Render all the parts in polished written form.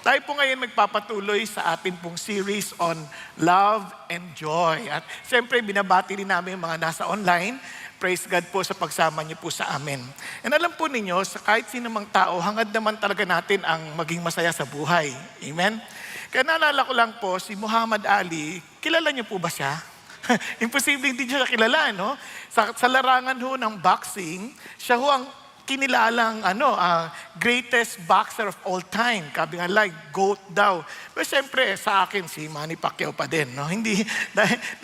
Tayo po ngayon magpapatuloy sa ating pong series on love and joy. At siyempre, binabati rin namin yung mga nasa online. Praise God po sa pagsama niyo po sa amin. And alam po ninyo, sa kahit sino mang tao, hangad naman talaga natin ang maging masaya sa buhay. Amen? Kaya naalala ko lang po, si Muhammad Ali, kilala niyo po ba siya? Imposible hindi siya kilala, no? Sa larangan ho ng boxing, siya ho ang kinilalang greatest boxer of all time. Kabi nga like, GOAT daw. Pero siyempre, sa akin, si Manny Pacquiao pa din. No? Hindi,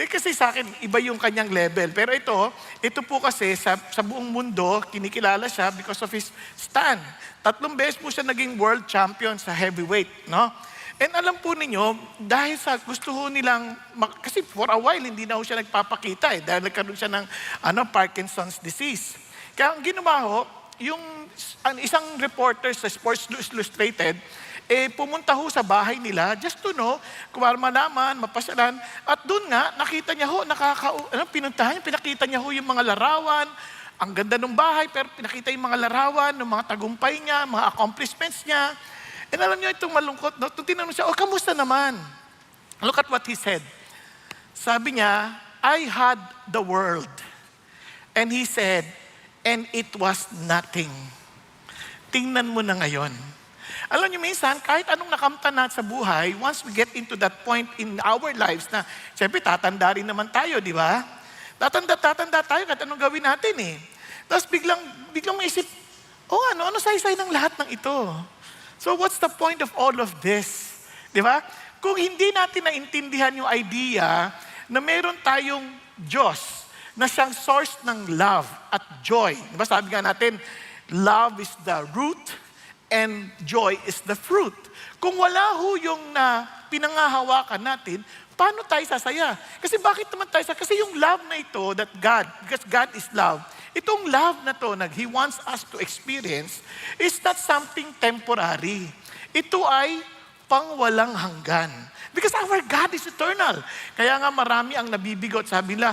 kasi sa akin, iba yung kanyang level. Pero ito po kasi sa buong mundo, kinikilala siya because of his stand. 3 beses po siya naging world champion sa heavyweight. No? And alam po ninyo, dahil sa gusto ho nilang, kasi for a while, hindi na ho siya nagpapakita dahil nagkaroon siya ng Parkinson's disease. Kaya ang ginawa ho, yung isang reporter sa Sports Illustrated, pumunta ho sa bahay nila just to know, kung malaman, mapasyalan. At doon nga, nakita niya ho, pinakita niya ho yung mga larawan, ang ganda ng bahay, pero pinakita yung mga larawan, ng mga tagumpay niya, mga accomplishments niya. And alam niyo, itong malungkot, no? Itong tinanong siya, kamusta naman? Look at what he said. Sabi niya, I had the world. And he said, and it was nothing. Tingnan mo na ngayon. Alam niyo minsan, kahit anong nakamtan natin sa buhay, once we get into that point in our lives na, siyempre tatanda rin naman tayo, di ba? Tatanda tayo kahit anong gawin natin eh. Tapos biglang maisip, ano saysay ng lahat ng ito? So what's the point of all of this? Di ba? Kung hindi natin naintindihan yung idea na meron tayong Diyos, na siyang source ng love at joy. Diba sabi nga natin, love is the root and joy is the fruit. Kung wala ho yung pinangahawakan natin, paano tayo sasaya? Kasi bakit naman tayo sasaya? Kasi yung love na ito, because God is love, itong love na to, He wants us to experience, is not something temporary. Ito ay pangwalang hanggan. Because our God is eternal. Kaya nga marami ang nabibigot, sabi nila,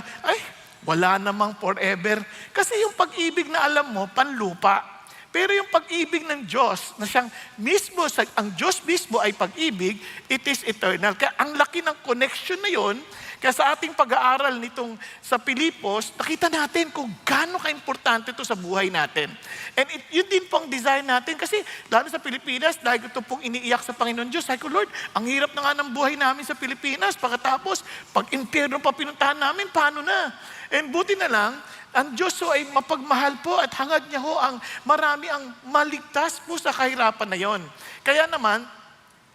wala namang forever. Kasi yung pag-ibig na alam mo, panlupa. Pero yung pag-ibig ng Diyos, na siyang mismo, ang Diyos mismo ay pag-ibig, it is eternal. Kaya ang laki ng connection na yon, kaya sa ating pag-aaral nitong sa Pilipos, nakita natin kung gaano ka-importante ito sa buhay natin. And yun din pong design natin, kasi lalo sa Pilipinas, dahil ito pong iniiyak sa Panginoon Diyos, sabi ko, Lord, ang hirap na nga ng buhay namin sa Pilipinas, pagkatapos, pag impyerno pa pinuntahan namin, paano na? And buti na lang, ang Diyos ho ay mapagmahal po at hangad niya ho ang marami ang maligtas po sa kahirapan na yon. Kaya naman,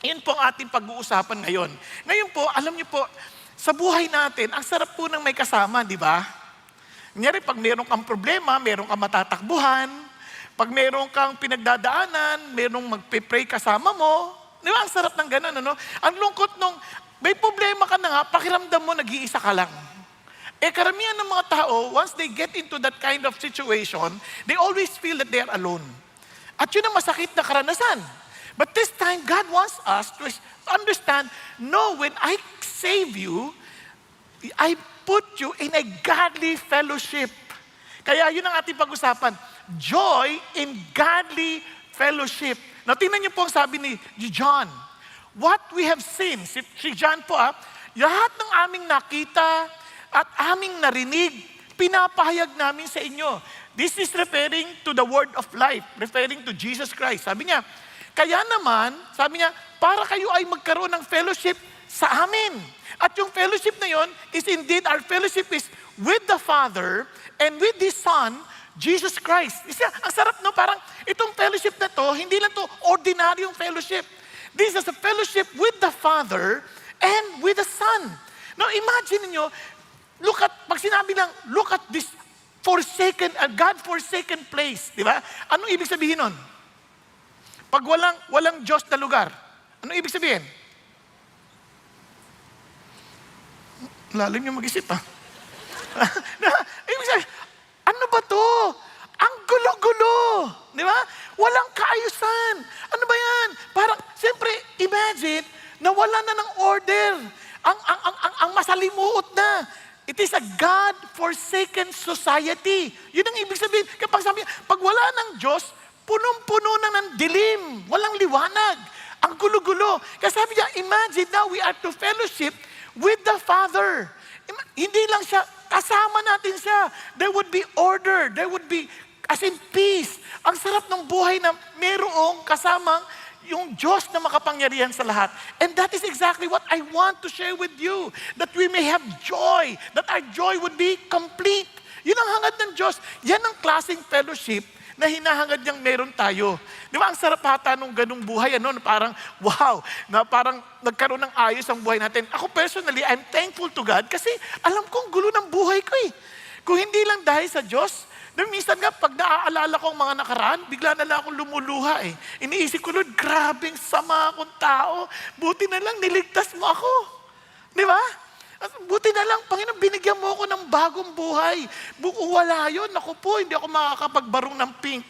yun po ang ating pag-uusapan ngayon. Ngayon po, alam niyo po, sa buhay natin, ang sarap po ng may kasama, di ba? Kunyari, pag meron kang problema, meron kang matatakbuhan, pag meron kang pinagdadaanan, merong magpe-pray kasama mo, di ba? Ang sarap ng ganun, ano? Ang lungkot nung may problema ka na nga, pakiramdam mo, nag-iisa ka lang. Karamihan ng mga tao, once they get into that kind of situation, they always feel that they are alone. At yun ang masakit na karanasan. But this time, God wants us to understand, no, when I save you, I put you in a godly fellowship. Kaya yun ang ating pag-usapan, joy in godly fellowship. Now, tingnan niyo po ang sabi ni John. What we have seen, si John po, lahat ng aming nakita, at aming narinig, pinapahayag namin sa inyo. This is referring to the word of life, referring to Jesus Christ. Sabi niya, kaya naman, sabi niya, para kayo ay magkaroon ng fellowship sa amin. At yung fellowship na yon is indeed, our fellowship is with the Father and with His Son, Jesus Christ. Ang sarap, no? Parang itong fellowship na to, hindi lang to ordinaryong fellowship. This is a fellowship with the Father and with the Son. Now imagine niyo, pag sinabi lang, look at this God-forsaken place. Di ba? Anong ibig sabihin nun? Pag walang Diyos na lugar, anong ibig sabihin? Lalim yung mag-isip, ibig sabihin, ano ba to? Ang gulo-gulo. Di ba? Walang kaayusan. Ano ba yan? Parang, siyempre, imagine, na wala na ng order. Ang masalimuot na. It is a God-forsaken society. Yun ang ibig sabihin. Kapag sabi, pag wala ng Diyos, punong-puno na ng dilim. Walang liwanag. Ang gulo-gulo. Kasi sabi niya, imagine now we are to fellowship with the Father. Hindi lang siya, kasama natin siya. There would be order. There would be, as in peace. Ang sarap ng buhay na merong kasamang yung Diyos na makapangyarihan sa lahat. And that is exactly what I want to share with you. That we may have joy. That our joy would be complete. Yun ang hangad ng Diyos. Yan ang klaseng fellowship na hinahangad niyang meron tayo. Di ba, ang sarap hata nung ganung buhay, na parang, wow, na parang nagkaroon ng ayos ang buhay natin. Ako personally, I'm thankful to God kasi alam kong gulo ng buhay ko eh. Kung hindi lang dahil sa Diyos, minsan nga, pag naaalala ko ang mga nakaraan, bigla na lang akong lumuluha eh. Iniisip ko, Lord, grabing sama akong tao. Buti na lang, niligtas mo ako. Di ba? Buti na lang, Panginoon, binigyan mo ako ng bagong buhay. Wala yun, ako po, hindi ako makakapagbarong ng pink.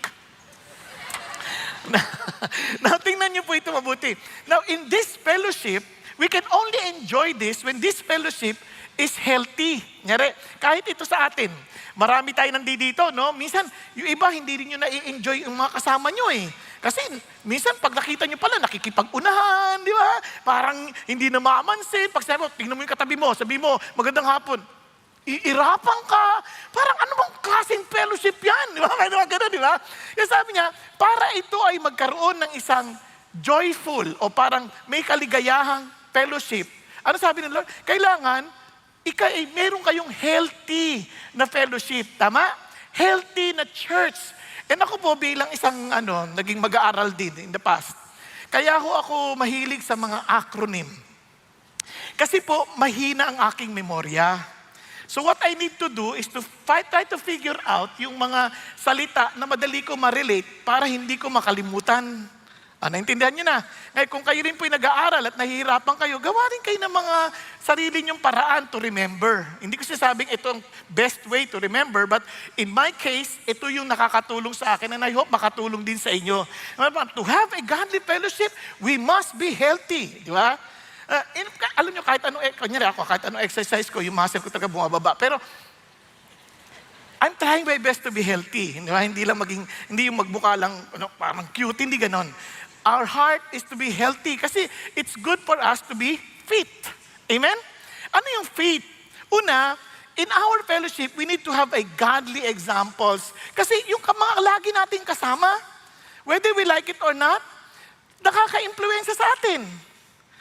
Now, tingnan niyo po ito mabuti. Now, in this fellowship, we can only enjoy this when this fellowship is healthy. Nyari, kahit ito sa atin, marami tayo nandito, no? Minsan, yung iba, hindi rin nyo na-enjoy yung mga kasama nyo eh. Kasi, minsan, pag nakita nyo pala, nakikipag-unahan, di ba? Parang hindi na mamansin. Pag sabi mo, tingnan mo yung katabi mo, sabi mo, magandang hapon. Iirapang ka. Parang ano bang klaseng fellowship yan? Di ba? Kaya naman gano'n, di ba? Kaya sabi niya, para ito ay magkaroon ng isang joyful o parang may kaligayahang fellowship. Ano sabi ng Lord? Kailangan, meron kayong healthy na fellowship. Tama? Healthy na church. And ako po bilang isang naging mag-aaral din in the past. Kaya ako mahilig sa mga acronym. Kasi po, mahina ang aking memorya. So what I need to do is to try to figure out yung mga salita na madali ko ma-relate para hindi ko makalimutan. Naintindihan nyo na. Ngayon, kung kayo rin po'y nag-aaral at nahihirapan kayo, gawa rin kayo ng mga sarili nyong paraan to remember. Hindi ko sinasabing ito ang best way to remember, but in my case, ito yung nakakatulong sa akin and I hope makatulong din sa inyo. To have a godly fellowship, we must be healthy. Di ba? Alam nyo, kahit anong exercise ko, yung muscle ko talaga bumababa. Pero, I'm trying my best to be healthy. Di ba? Hindi yung magbuka lang, parang cute, hindi ganon. Our heart is to be healthy kasi it's good for us to be fit. Amen? Ano yung fit? Una, in our fellowship, we need to have a godly examples. Kasi yung mga lagi nating kasama, whether we like it or not, nakaka-influensya sa atin.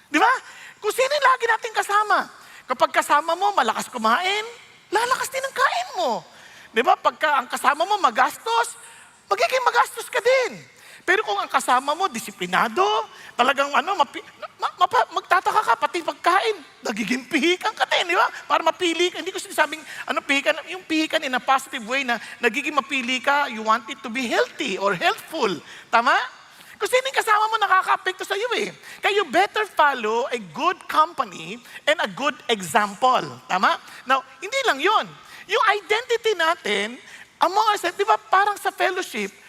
Di ba? Kung sino yung lagi nating kasama. Kapag kasama mo, malakas kumain, lalakas din ang kain mo. Di ba? Pagka ang kasama mo magastos, magiging magastos ka din. Pero kung ang kasama mo, disiplinado, talagang magtataka ka, pati pagkain, nagiging pihikan ka din, di ba? Para mapili ka. Hindi ko sinasabing, pihikan, yung pihikan in a positive way na nagiging mapili ka, you want it to be healthy or healthful. Tama? Kung sino yung kasama mo, nakaka-apekto sa iyo eh. Kaya you better follow a good company and a good example. Tama? Now, hindi lang yon. Yung identity natin, among ourselves, di ba, parang sa fellowship,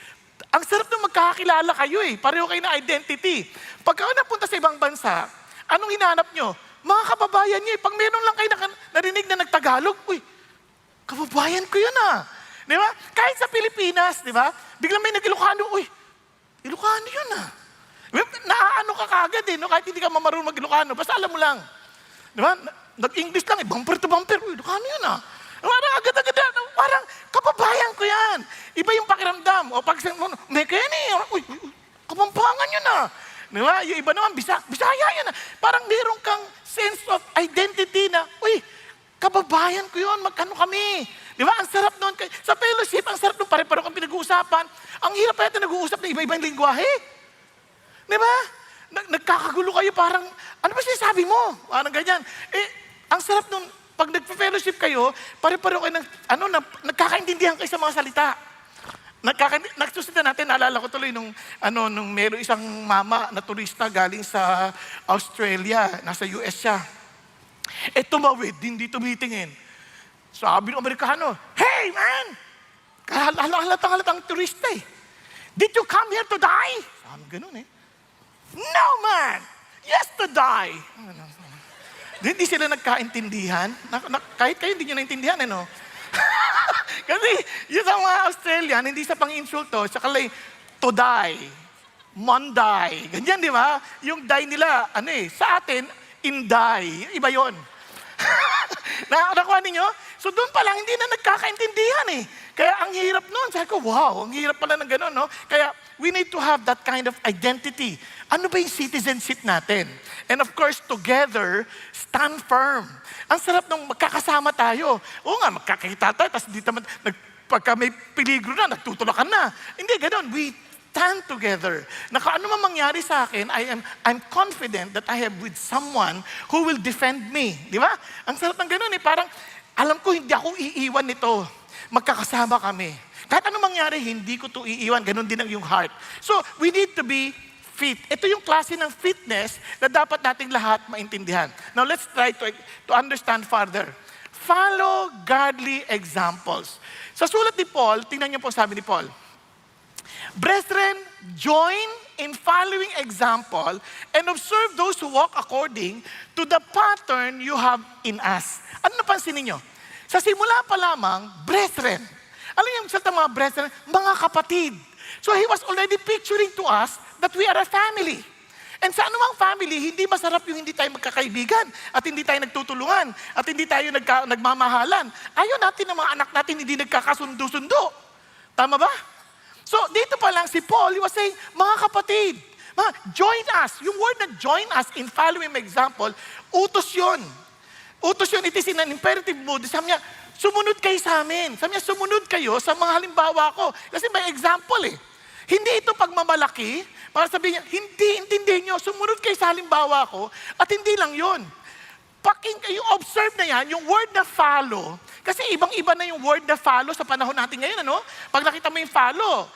ang sarap na magkakakilala kayo eh. Pareho kayo na identity. Pagka napunta sa ibang bansa, anong hinahanap nyo? Mga kababayan nyo eh. Pag meron lang kayo narinig na nagtagalog, uy, kababayan ko yun ah. Di ba? Kahit sa Pilipinas, di ba? Biglang may nag-Ilocano, uy, Ilocano yun ah. Naaano ka kagad eh, no? Kahit hindi ka mamarunong mag-Ilocano, basta alam mo lang. Di ba? Nag-English lang eh, bumper to bumper, uy, Ilocano yun ah. Parang agad-agad, parang kababayan ko yan. Iba yung pakiramdam. O pag may kani, uy, Kapampangan yun ah. Di ba? Yung iba naman, Bisaya yun ah. Parang meron kang sense of identity na, uy, kababayan ko yun, magkano kami. Di ba? Ang sarap nun. Sa fellowship, ang sarap nun, pare-pare kang pinag-uusapan. Ang hirap pa yata nag-uusap na iba-ibang lingwahe. Di ba? Nagkakagulo kayo parang, ano ba sinasabi mo? Parang ganyan. Ang sarap nun, pag nag-fellowship kayo, pare-pareho kayo nagkakaintindihan kayo sa mga salita. Nagsusundan natin, naalala ko tuloy nung meron isang mama na turista galing sa Australia, nasa US siya. Tumawid, hindi tumitingin. Sabi ng Amerikano, hey man! Halatang turista eh. Did you come here to die? Sabi ganun eh. No man! Yes to die! Hindi sila nagkaintindihan. Kahit kayo hindi nyo naintindihan, no? Kasi yung sa mga Australian, hindi sa pang-insulto, sa kalay, to die. Monday. Ganyan, di ba? Yung day nila, sa atin, Inday. Iba yon. Nakuha ninyo? So doon pa lang, hindi na nagkakaintindihan eh. Kaya ang hirap nun. Sabi ko, wow, ang hirap pala ng gano'n, no? Kaya we need to have that kind of identity. Ano ba yung citizenship natin? And of course, together, stand firm. Ang sarap nung magkakasama tayo. Oo nga, magkakita tayo, tapos di naman, pagka may peligro na, nagtutulakan na. Hindi, gano'n. We stand together. Ano man mangyari sa akin, I'm confident that I have with someone who will defend me. Di ba? Ang sarap ng gano'n eh. Parang, alam ko, hindi ako iiwan nito. Magkakasama kami. Kahit ano mangyari, hindi ko to iiwan. Ganon din ang yung heart. So, we need to be fit. Ito yung klase ng fitness na dapat nating lahat maintindihan. Now, let's try to understand further. Follow godly examples. Sa sulat ni Paul, tingnan niyo po sabi ni Paul, Brethren, join in following example and observe those who walk according to the pattern you have in us. Ano napansin ninyo? Sa simula pa lamang, brethren. Alam niyo yung salita mga brethren? Mga kapatid. So he was already picturing to us that we are a family. And sa anumang family, hindi masarap yung hindi tayo magkakaibigan at hindi tayo nagtutulungan at hindi tayo nagmamahalan. Ayaw natin ng mga anak natin hindi nagkakasundo-sundo. Tama ba? So dito pa lang si Paul, he was saying, mga kapatid, join us. Yung word na join us in following my example, utos yun. Utos yun, it is in an imperative mood. Sabi niya, sumunod kayo sa amin. Sabi niya, sumunod kayo sa mga halimbawa ko. Kasi may example eh. Hindi ito pagmamalaki, para sabihin niya, hindi, intindihin niyo, sumunod kayo sa halimbawa ko, at hindi lang yun. Yung observe na yan, yung word na follow, kasi ibang-iba na yung word na follow sa panahon natin ngayon, ano? Pag nakita mo yung follow,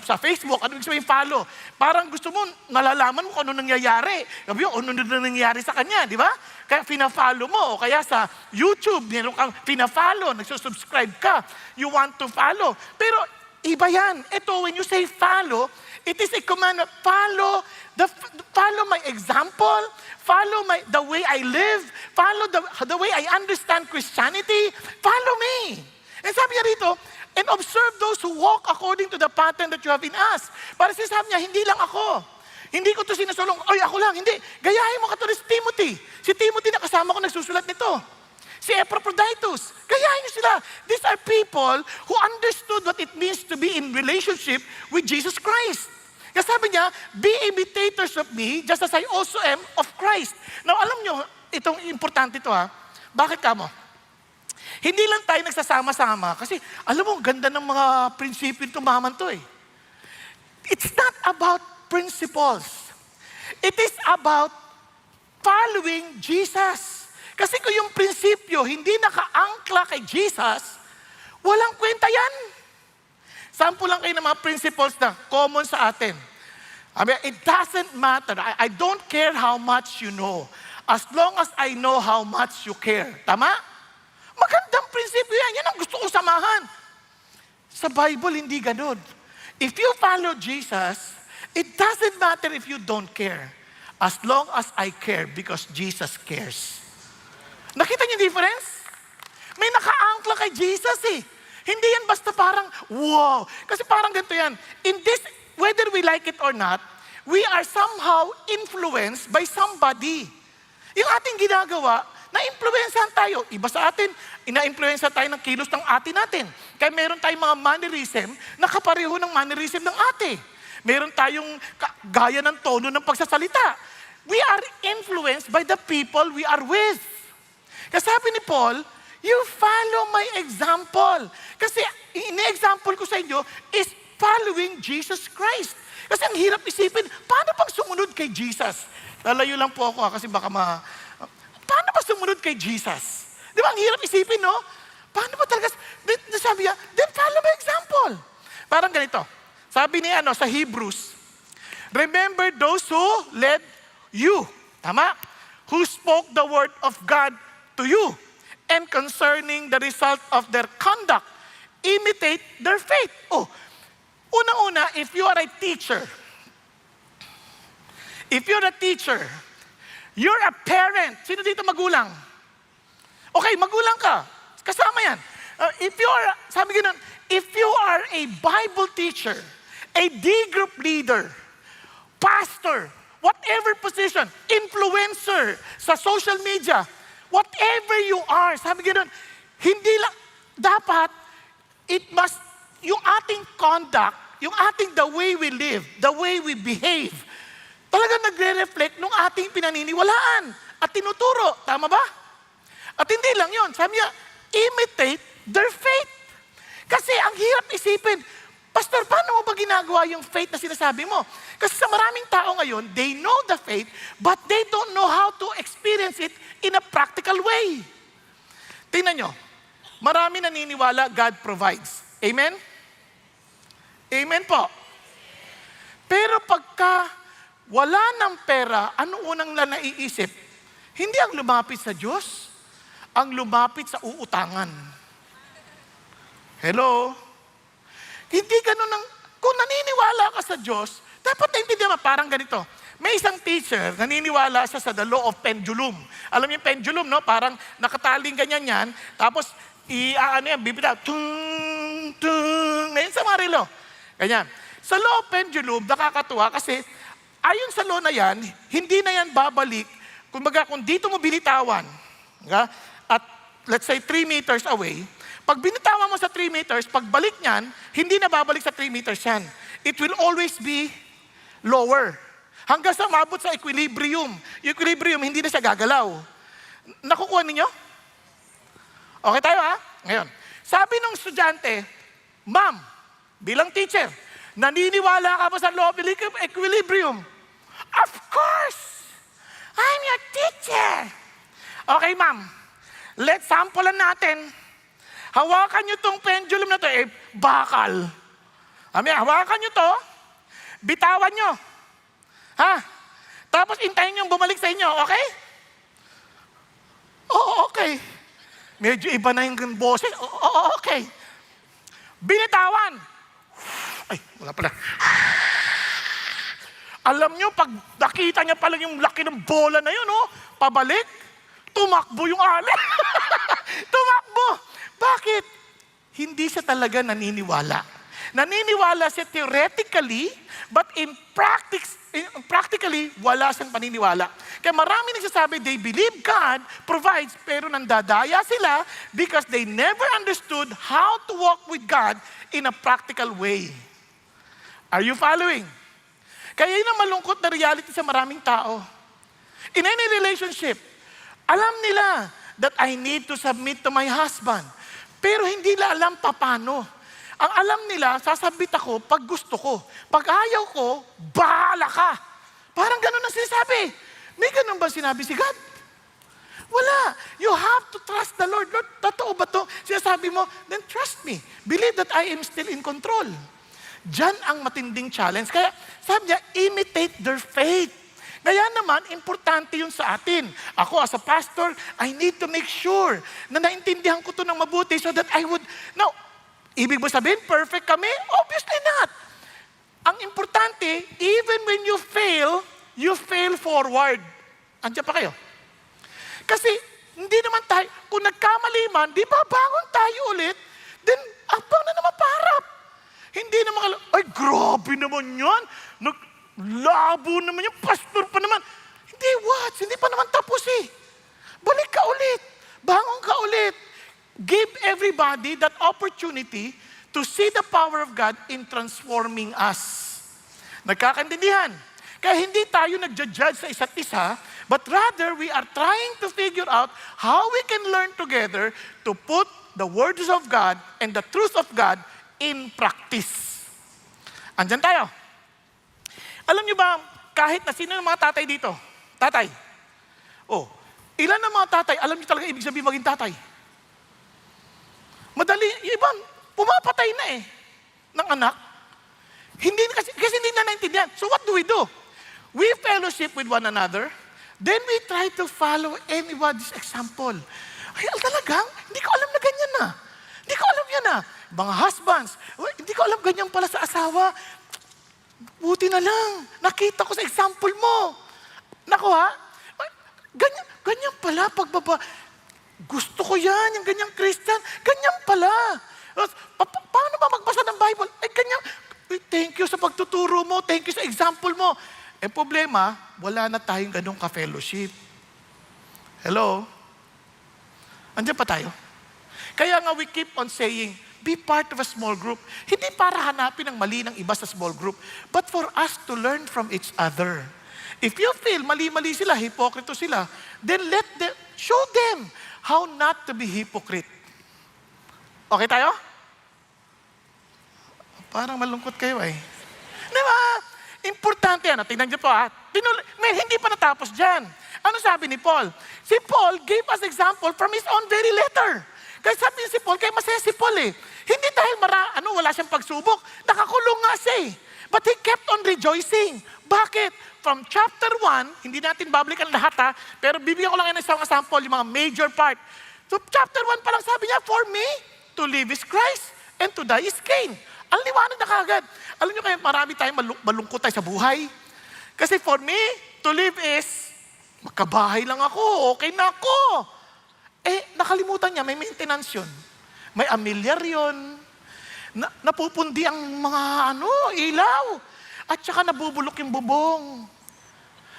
sa Facebook, ano yung follow? Parang gusto mo, nalalaman mo kung ano nangyayari. Sabi mo, ano nangyayari sa kanya, di ba? Kaya fina-follow mo, o kaya sa YouTube, meron kang fina-follow, nagsusubscribe ka, you want to follow. Pero iba yan. Ito, when you say follow, it is a command of follow my example, follow the way I live, follow the way I understand Christianity, follow me. And sabi niya rito, and observe those who walk according to the pattern that you have in us. Para sinasabi niya, hindi lang ako. Hindi ko to sinasulong, oy, ako lang. Hindi. Gayahin mo katulad si Timothy. Si Timothy na kasama ko nagsusulat nito. Si Epaphroditus. Gayahin niyo sila. These are people who understood what it means to be in relationship with Jesus Christ. Kaya sabi niya, be imitators of me just as I also am of Christ. Now, alam niyo, itong importante ito ha. Bakit kamo? Hindi lang tayo nagsasama-sama kasi alam mo, ganda ng mga prinsipyo tumaman to eh. It's not about principles. It is about following Jesus. Kasi kung yung prinsipyo hindi nakaangkla kay Jesus, walang kwenta yan. Sample lang kayo ng mga principles na common sa atin. I mean, it doesn't matter. I don't care how much you know. As long as I know how much you care. Tama? Magandang prinsipyo yan. Yan ang gusto ko samahan. Sa Bible, hindi ganun. If you follow Jesus, it doesn't matter if you don't care. As long as I care because Jesus cares. Nakita niyo yung difference? May nakaangkla kay Jesus eh. Hindi yan basta parang, wow. Kasi parang ganito yan. In this, whether we like it or not, we are somehow influenced by somebody. Yung ating ginagawa, na-influencehan tayo. Iba sa atin, ina-influencehan tayo ng kilos ng ate natin. Kaya meron tayong mga mannerism na kapareho ng mannerism ng ate. Meron tayong gaya ng tono ng pagsasalita. We are influenced by the people we are with. Kasi sabi ni Paul, you follow my example. Kasi ini-example ko sa inyo is following Jesus Christ. Kasi ang hirap isipin, paano pag sumunod kay Jesus? Lalayo lang po ako kasi baka paano ba sumunod kay Jesus? Di ba ang hirap isipin, no? Paano ba talaga? Sabi niya, then follow my example. Parang ganito. Sabi niya sa Hebrews, remember those who led you. Tama? Who spoke the word of God to you. And concerning the result of their conduct, imitate their faith. Oh, unang-una, if you are a teacher, you're a parent. Sino dito magulang? Okay, magulang ka. Kasama yan. Sabi ganun, if you are a Bible teacher, a D group leader, pastor, whatever position, influencer, sa social media, whatever you are, sabi gano'n, hindi lang, dapat, yung ating conduct, yung ating the way we live, the way we behave, talaga nagre-reflect nung ating pinaniniwalaan at tinuturo. Tama ba? At hindi lang yon. Sabi niya, imitate their faith. Kasi ang hirap isipin, Pastor, paano mo ba ginagawa yung faith na sinasabi mo? Kasi sa maraming tao ngayon, they know the faith, but they don't know how to experience it in a practical way. Tingnan nyo, marami naniniwala God provides. Amen? Amen po. Pero pagka wala ng pera, ano unang naiisip? Hindi ang lumapit sa Diyos, ang lumapit sa uutangan. Hello? Hindi ganun kung naniniwala ka sa Diyos, dapat naintindihan mo, parang ganito. May isang teacher, naniniwala siya sa the law of pendulum. Alam niyo yung pendulum, no? Parang nakataling ganyan yan, tapos bibitaw, tung, tung, ngayon sa marilo. Ganyan. Sa law of pendulum, nakakatuwa kasi ayon sa law na yan, hindi na yan babalik. Kung dito mo binitawan, at let's say 3 meters away, pag binitawan mo sa 3 meters, pagbalik niyan, hindi na babalik sa 3 meters yan. It will always be lower. Hanggang sa mabot sa equilibrium. Yung equilibrium, hindi na siya gagalaw. Nakukuha ninyo? Okay tayo ha? Ngayon, sabi nung estudyante, Ma'am, bilang teacher, naniniwala ka ba sa law of equilibrium? Of course! I'm your teacher! Okay, ma'am. Let's sampulan natin. Hawakan nyo tong pendulum na to, bakal. Hawakan nyo to, bitawan nyo. Ha? Tapos intayin nyo bumalik sa inyo, okay? Oo, okay. Medyo iba na yung boses. Oo, okay. Binitawan. Ay, wala pala. Alam nyo, pag nakita niya pala yung laki ng bola na yun, pabalik, tumakbo yung alin. Tumakbo. Bakit? Hindi siya talaga naniniwala. Naniniwala siya theoretically, but practically, wala siyang paniniwala. Kaya marami nagsasabi, they believe God provides, pero nandadaya sila because they never understood how to walk with God in a practical way. Are you following? Kaya yun ang malungkot na reality sa maraming tao. In any relationship, alam nila that I need to submit to my husband. Pero hindi nila alam paano. Ang alam nila, sasabit ako pag gusto ko. Pag ayaw ko, bahala ka. Parang ganun ang sinasabi. May ganun ba sinabi si God? Wala. You have to trust the Lord. Lord, totoo ba to? Sinasabi mo, then trust me. Believe that I am still in control. Diyan ang matinding challenge. Kaya sabi niya, imitate their faith. Kaya naman, importante yun sa atin. Ako as a pastor, I need to make sure na naintindihan ko to ng mabuti so that I would... Now, ibig ba sabihin, perfect kami? Obviously not. Ang importante, even when you fail forward. Andiyan pa kayo? Kasi, hindi naman tayo, kung nagkamali man, di ba bangon tayo ulit, then, abang na naman parap. Hindi naman ay, grabe naman yan. Naglabo naman yan. Pastor pa naman. Hindi, what? Hindi pa naman tapos eh. Balik ka ulit. Bangon ka ulit. Give everybody that opportunity to see the power of God in transforming us. Nagkakaintindihan. Kaya hindi tayo nagja-judge sa isa't isa, but rather we are trying to figure out how we can learn together to put the words of God and the truth of God in practice. Andyan tayo. Alam niyo ba, kahit na sino ng mga tatay dito, tatay, ilan ng mga tatay, alam niyo talaga ibig sabihin maging tatay? Madali, yung iba, pumapatay na ng anak. Kasi hindi na naintindihan. So what do? We fellowship with one another, then we try to follow anybody's example. Ay, talagang, hindi ko alam na ganyan na. Hindi ko alam yan na. Mga husbands, hindi ko alam ganyan pala sa asawa. Buti na lang, nakita ko sa example mo. Naku ha, ganyan pala pagbaba. Gusto ko yan, yung ganyang Christian. Ganyan pala. Paano ba magbasa ng Bible? Ay, ganyan. Uy, thank you sa pagtuturo mo, thank you sa example mo. Eh problema, wala na tayong ganong ka-fellowship. Hello? Andiyan pa tayo? Kaya nga we keep on saying, be part of a small group. Hindi para hanapin ang mali ng iba sa small group, but for us to learn from each other. If you feel mali-mali sila, hipokrito sila, then show them how not to be hypocrite. Okay tayo? Parang malungkot kayo eh. Di ba? Importante yan. Tingnan niyo po hindi pa natapos dyan. Ano sabi ni Paul? Si Paul gave us example from his own very letter. Kaya sabi si Paul, kaya masaya si Paul eh. Hindi dahil wala siyang pagsubok. Nakakulong nga siya eh. But he kept on rejoicing. Bakit? From chapter 1, hindi natin babalikan lahat pero bibigyan ko lang ng isang example, yung mga major part. So chapter 1 pa lang sabi niya, for me, to live is Christ, and to die is gain. Ang liwanag na kagad. Alam niyo kaya marami tayong malungkot tayo sa buhay. Kasi for me, to live is, makabahay lang ako, okay na ako. Nakalimutan niya, may maintenance yun. May amilyar yun. Napupundi ang mga ilaw. At saka nabubulok yung bubong.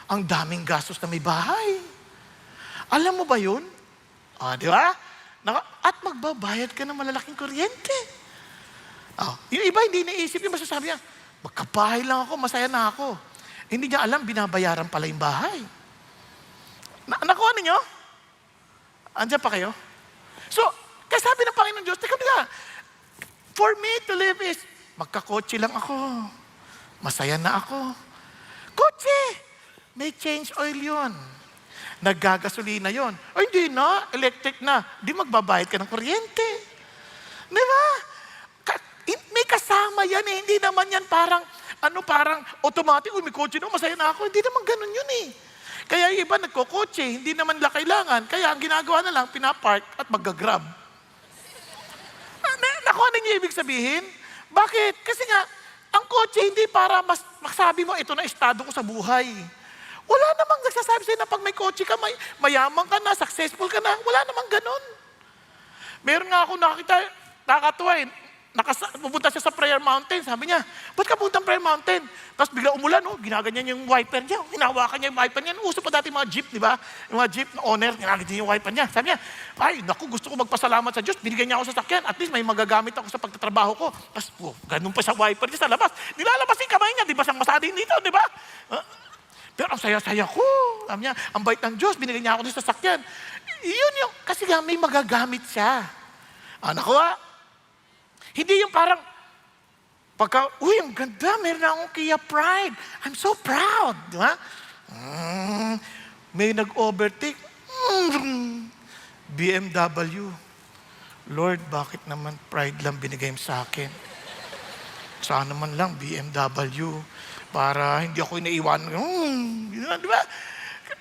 Ang daming gastos na may bahay. Alam mo ba yun? Di ba? At magbabayad ka ng malalaking kuryente. Yung iba hindi naisip yung masasabi niya, magkabahay lang ako, masaya na ako. Hindi niya alam, binabayaran pala yung bahay. Nakuha ninyo? Andiyan pa kayo? So, kaya sabi ng Panginoon Diyos, teka nga, for me to live is, magkakotse lang ako. Masaya na ako. Kotse! May change oil yun. Naggagasolina yun. O hindi na, electric na. Di magbabayad ka ng kuryente. Di ba? May kasama yan eh. Hindi naman yan parang automatic, may kotse na, masaya na ako. Hindi naman ganun yun eh. Kaya yung iba nagkokotse, hindi naman nila kailangan. Kaya ang ginagawa na lang, pinapark at mag-grab. Nakuha ninyo ibig sabihin? Bakit? Kasi nga, ang kotse hindi para masabi mo, ito na estado ko sa buhay. Wala namang nagsasabi sa'yo na pag may kotse ka, mayaman ka na, successful ka na. Wala namang ganun. Meron nga ako nakakatuwa eh. Pupunta siya sa prayer mountain. Sabi niya, ba't ka pupunta prayer mountain? Tapos bigla umulan, ginaganyan yung wiper niya. Hinawakan niya yung wiper niya. Uso pa dati mga jeep, di ba? Yung mga jeep na owner, ginaganyan yung wiper niya. Sabi niya, ay, naku, gusto ko magpasalamat sa Diyos. Binigyan niya ako sa sakyan. At least may magagamit ako sa pagtatrabaho ko. Tapos, ganun pa sa wiper niya sa labas. Nilalabas yung kamay niya, di ba? Sang masadin dito, di ba? Pero ang saya-saya ko. Sabi niya, ang bait ng Diyos, binigyan niya ako sa sakyan. Yun yung, kasi nga may magagamit siya. Nakuha? Hindi yung parang, ang ganda, meron na akong Kia Pride. I'm so proud. Di ba? May nag-overtake. BMW. Lord, bakit naman Pride lang binigay mo sa akin? Sana man lang BMW. Para hindi ako inaiwan. Di ba?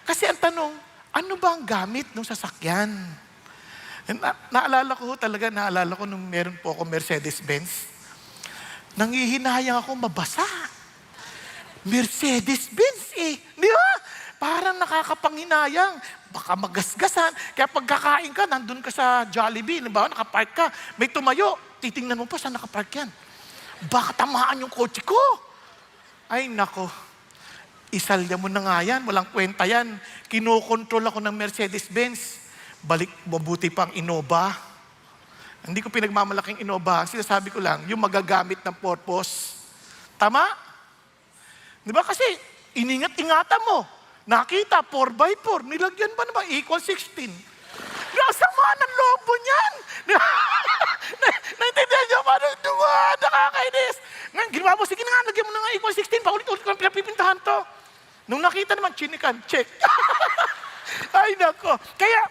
Kasi ang tanong, ano ba ang gamit ng sasakyan? Naalala ko nung meron po ako Mercedes-Benz. Nangihinayang ako mabasa. Mercedes-Benz eh. Di ba? Parang nakakapanghinayang. Baka magasgasan. Kaya pagkakain ka, nandun ka sa Jollibee. Di ba? Nakapark ka. May tumayo. Titingnan mo pa saan nakapark yan. Baka tamaan yung kotse ko. Ay nako. Isalya mo na nga yan. Walang kwenta yan. Kinokontrol ako ng Mercedes-Benz. Mabuti pang Innova. Hindi ko pinagmamalaking Innova. Sinasabi ko lang, yung magagamit ng purpose. Tama? Di ba? Kasi, iningat-ingatan mo. Nakita, 4x4. Nilagyan ba na ba? Equal 16. Nasama ng lobo niyan. Naintindihan niyo ba? Nakakainis. Ngayon, ginawa mo, sige na nga, lagyan mo na nga equal 16. Paulit-ulit ko lang pinapipintahan to. Nung nakita naman, chinikan, check. Ay, nako. Kaya,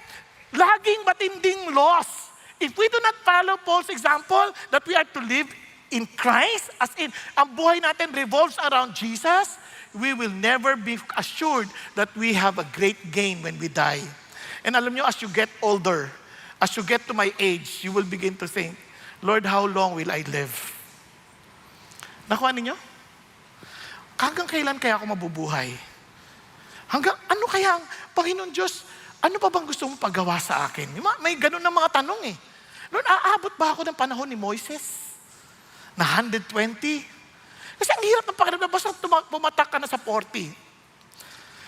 laging matinding loss. If we do not follow Paul's example that we are to live in Christ, as in, ang buhay natin revolves around Jesus, we will never be assured that we have a great gain when we die. And alam nyo, as you get older, as you get to my age, you will begin to think, Lord, how long will I live? Nakuha ninyo? Hanggang kailan kaya ako mabubuhay? Hanggang ano kaya ang Panginoon Diyos, ano pa bang gusto mong paggawa sa akin? May ganun na mga tanong eh. Lord, aabot ba ako ng panahon ni Moises? Na 120? Kasi ang hirap ng pakiramdam, basta pumatak ka na sa 40.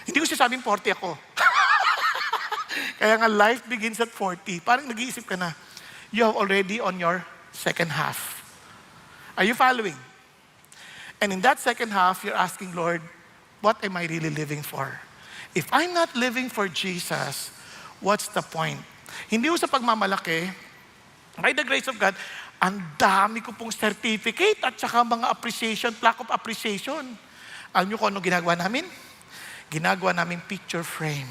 Hindi ko sinasabing 40 ako. Kaya nga life begins at 40. Parang nag-iisip ka na, you have already on your second half. Are you following? And in that second half, you're asking, Lord, what am I really living for? If I'm not living for Jesus, what's the point? Hindi ko sa pagmamalaki, by the grace of God, ang dami ko pong certificate at saka mga appreciation, plaque of appreciation. Alam niyo kung ano ginagawa namin? Ginagawa namin picture frame.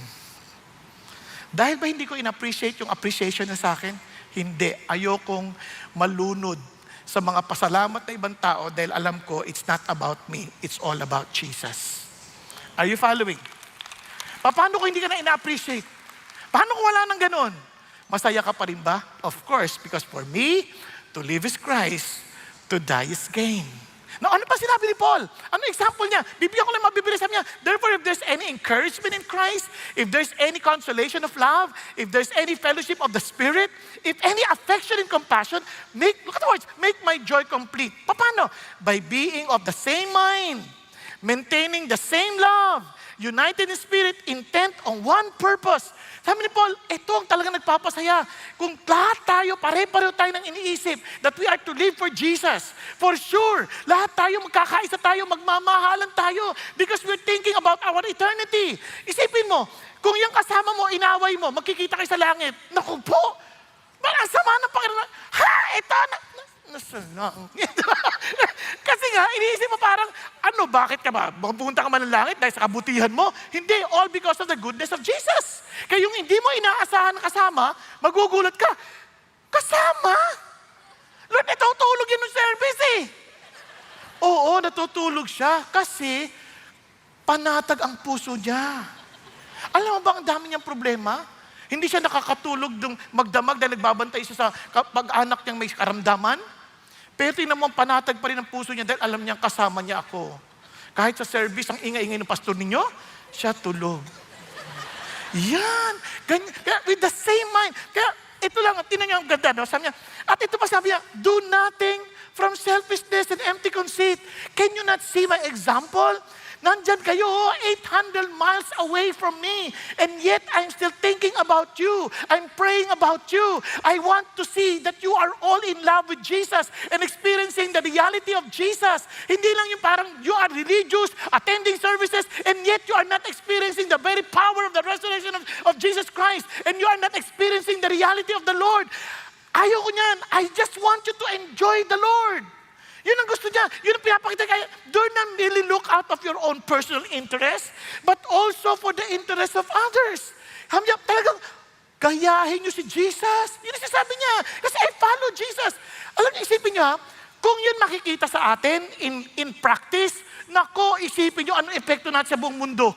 Dahil ba hindi ko in-appreciate yung appreciation na sa akin? Hindi. Ayokong malunod sa mga pasalamat na ibang tao dahil alam ko it's not about me. It's all about Jesus. Are you following? Paano kung hindi ka na ina-appreciate? Paano kung wala nang ganon? Masaya ka pa rin ba? Of course, because for me, to live is Christ, to die is gain. Now, ano pa sinabi ni Paul? Ano example niya? Bibigyan ko lang mabibili sa niya. Therefore, if there's any encouragement in Christ, if there's any consolation of love, if there's any fellowship of the Spirit, if any affection and compassion, look at the words, make my joy complete. Paano? By being of the same mind, maintaining the same love, united in spirit, intent on one purpose. Sabi ni Paul, ito ang talagang nagpapasaya. Kung lahat tayo, pare-pareho tayo ng iniisip that we are to live for Jesus. For sure, lahat tayo magkakaisa tayo, magmamahalan tayo because we're thinking about our eternity. Isipin mo, kung yung kasama mo, inaway mo, magkikita kayo sa langit. Naku po, ang sama ng pakiramdam. Ha, ito na. Nasalang. Kasi nga, iniisip mo parang, bakit ka ba? Pupunta ka man ng langit dahil sa kabutihan mo? Hindi, all because of the goodness of Jesus. Kaya yung hindi mo inaasahan na kasama, magugulat ka. Kasama? Lord, natutulog yun ng service eh. Oo, natutulog siya kasi panatag ang puso niya. Alam mo ba ang dami niyang problema? Hindi siya nakakatulog ng magdamag dahil nagbabantay siya sa pag-anak niyang may karamdaman. Pero tingnan mo, panatag pa rin ang puso niya dahil alam niyang kasama niya ako. Kahit sa service, ang ingay-ingay ng pastor ninyo, siya tulog. Yan. Ganyan. Kaya with the same mind. Kaya ito lang, tingnan niyo ang ganda. No? Sabi niya, at ito pa sabi niya, do nothing from selfishness and empty conceit. Can you not see my example? Nandyan kayo, 800 miles away from me. And yet, I'm still thinking about you. I'm praying about you. I want to see that you are all in love with Jesus and experiencing the reality of Jesus. Hindi lang yung parang you are religious, attending services, and yet you are not experiencing the very power of the resurrection of Jesus Christ. And you are not experiencing the reality of the Lord. Ayoko niyan. I just want you to enjoy the Lord. Yun ang gusto niya. Yun ang pinapakita kaya. Do not really look out of your own personal interest, but also for the interest of others. Hamya, talagang gayahin niyo si Jesus. Yun ang sinasabi niya. Kasi I follow Jesus. Alam niyo, isipin niyo ha, kung yun makikita sa atin in practice, nako, isipin niyo anong epekto natin sa buong mundo.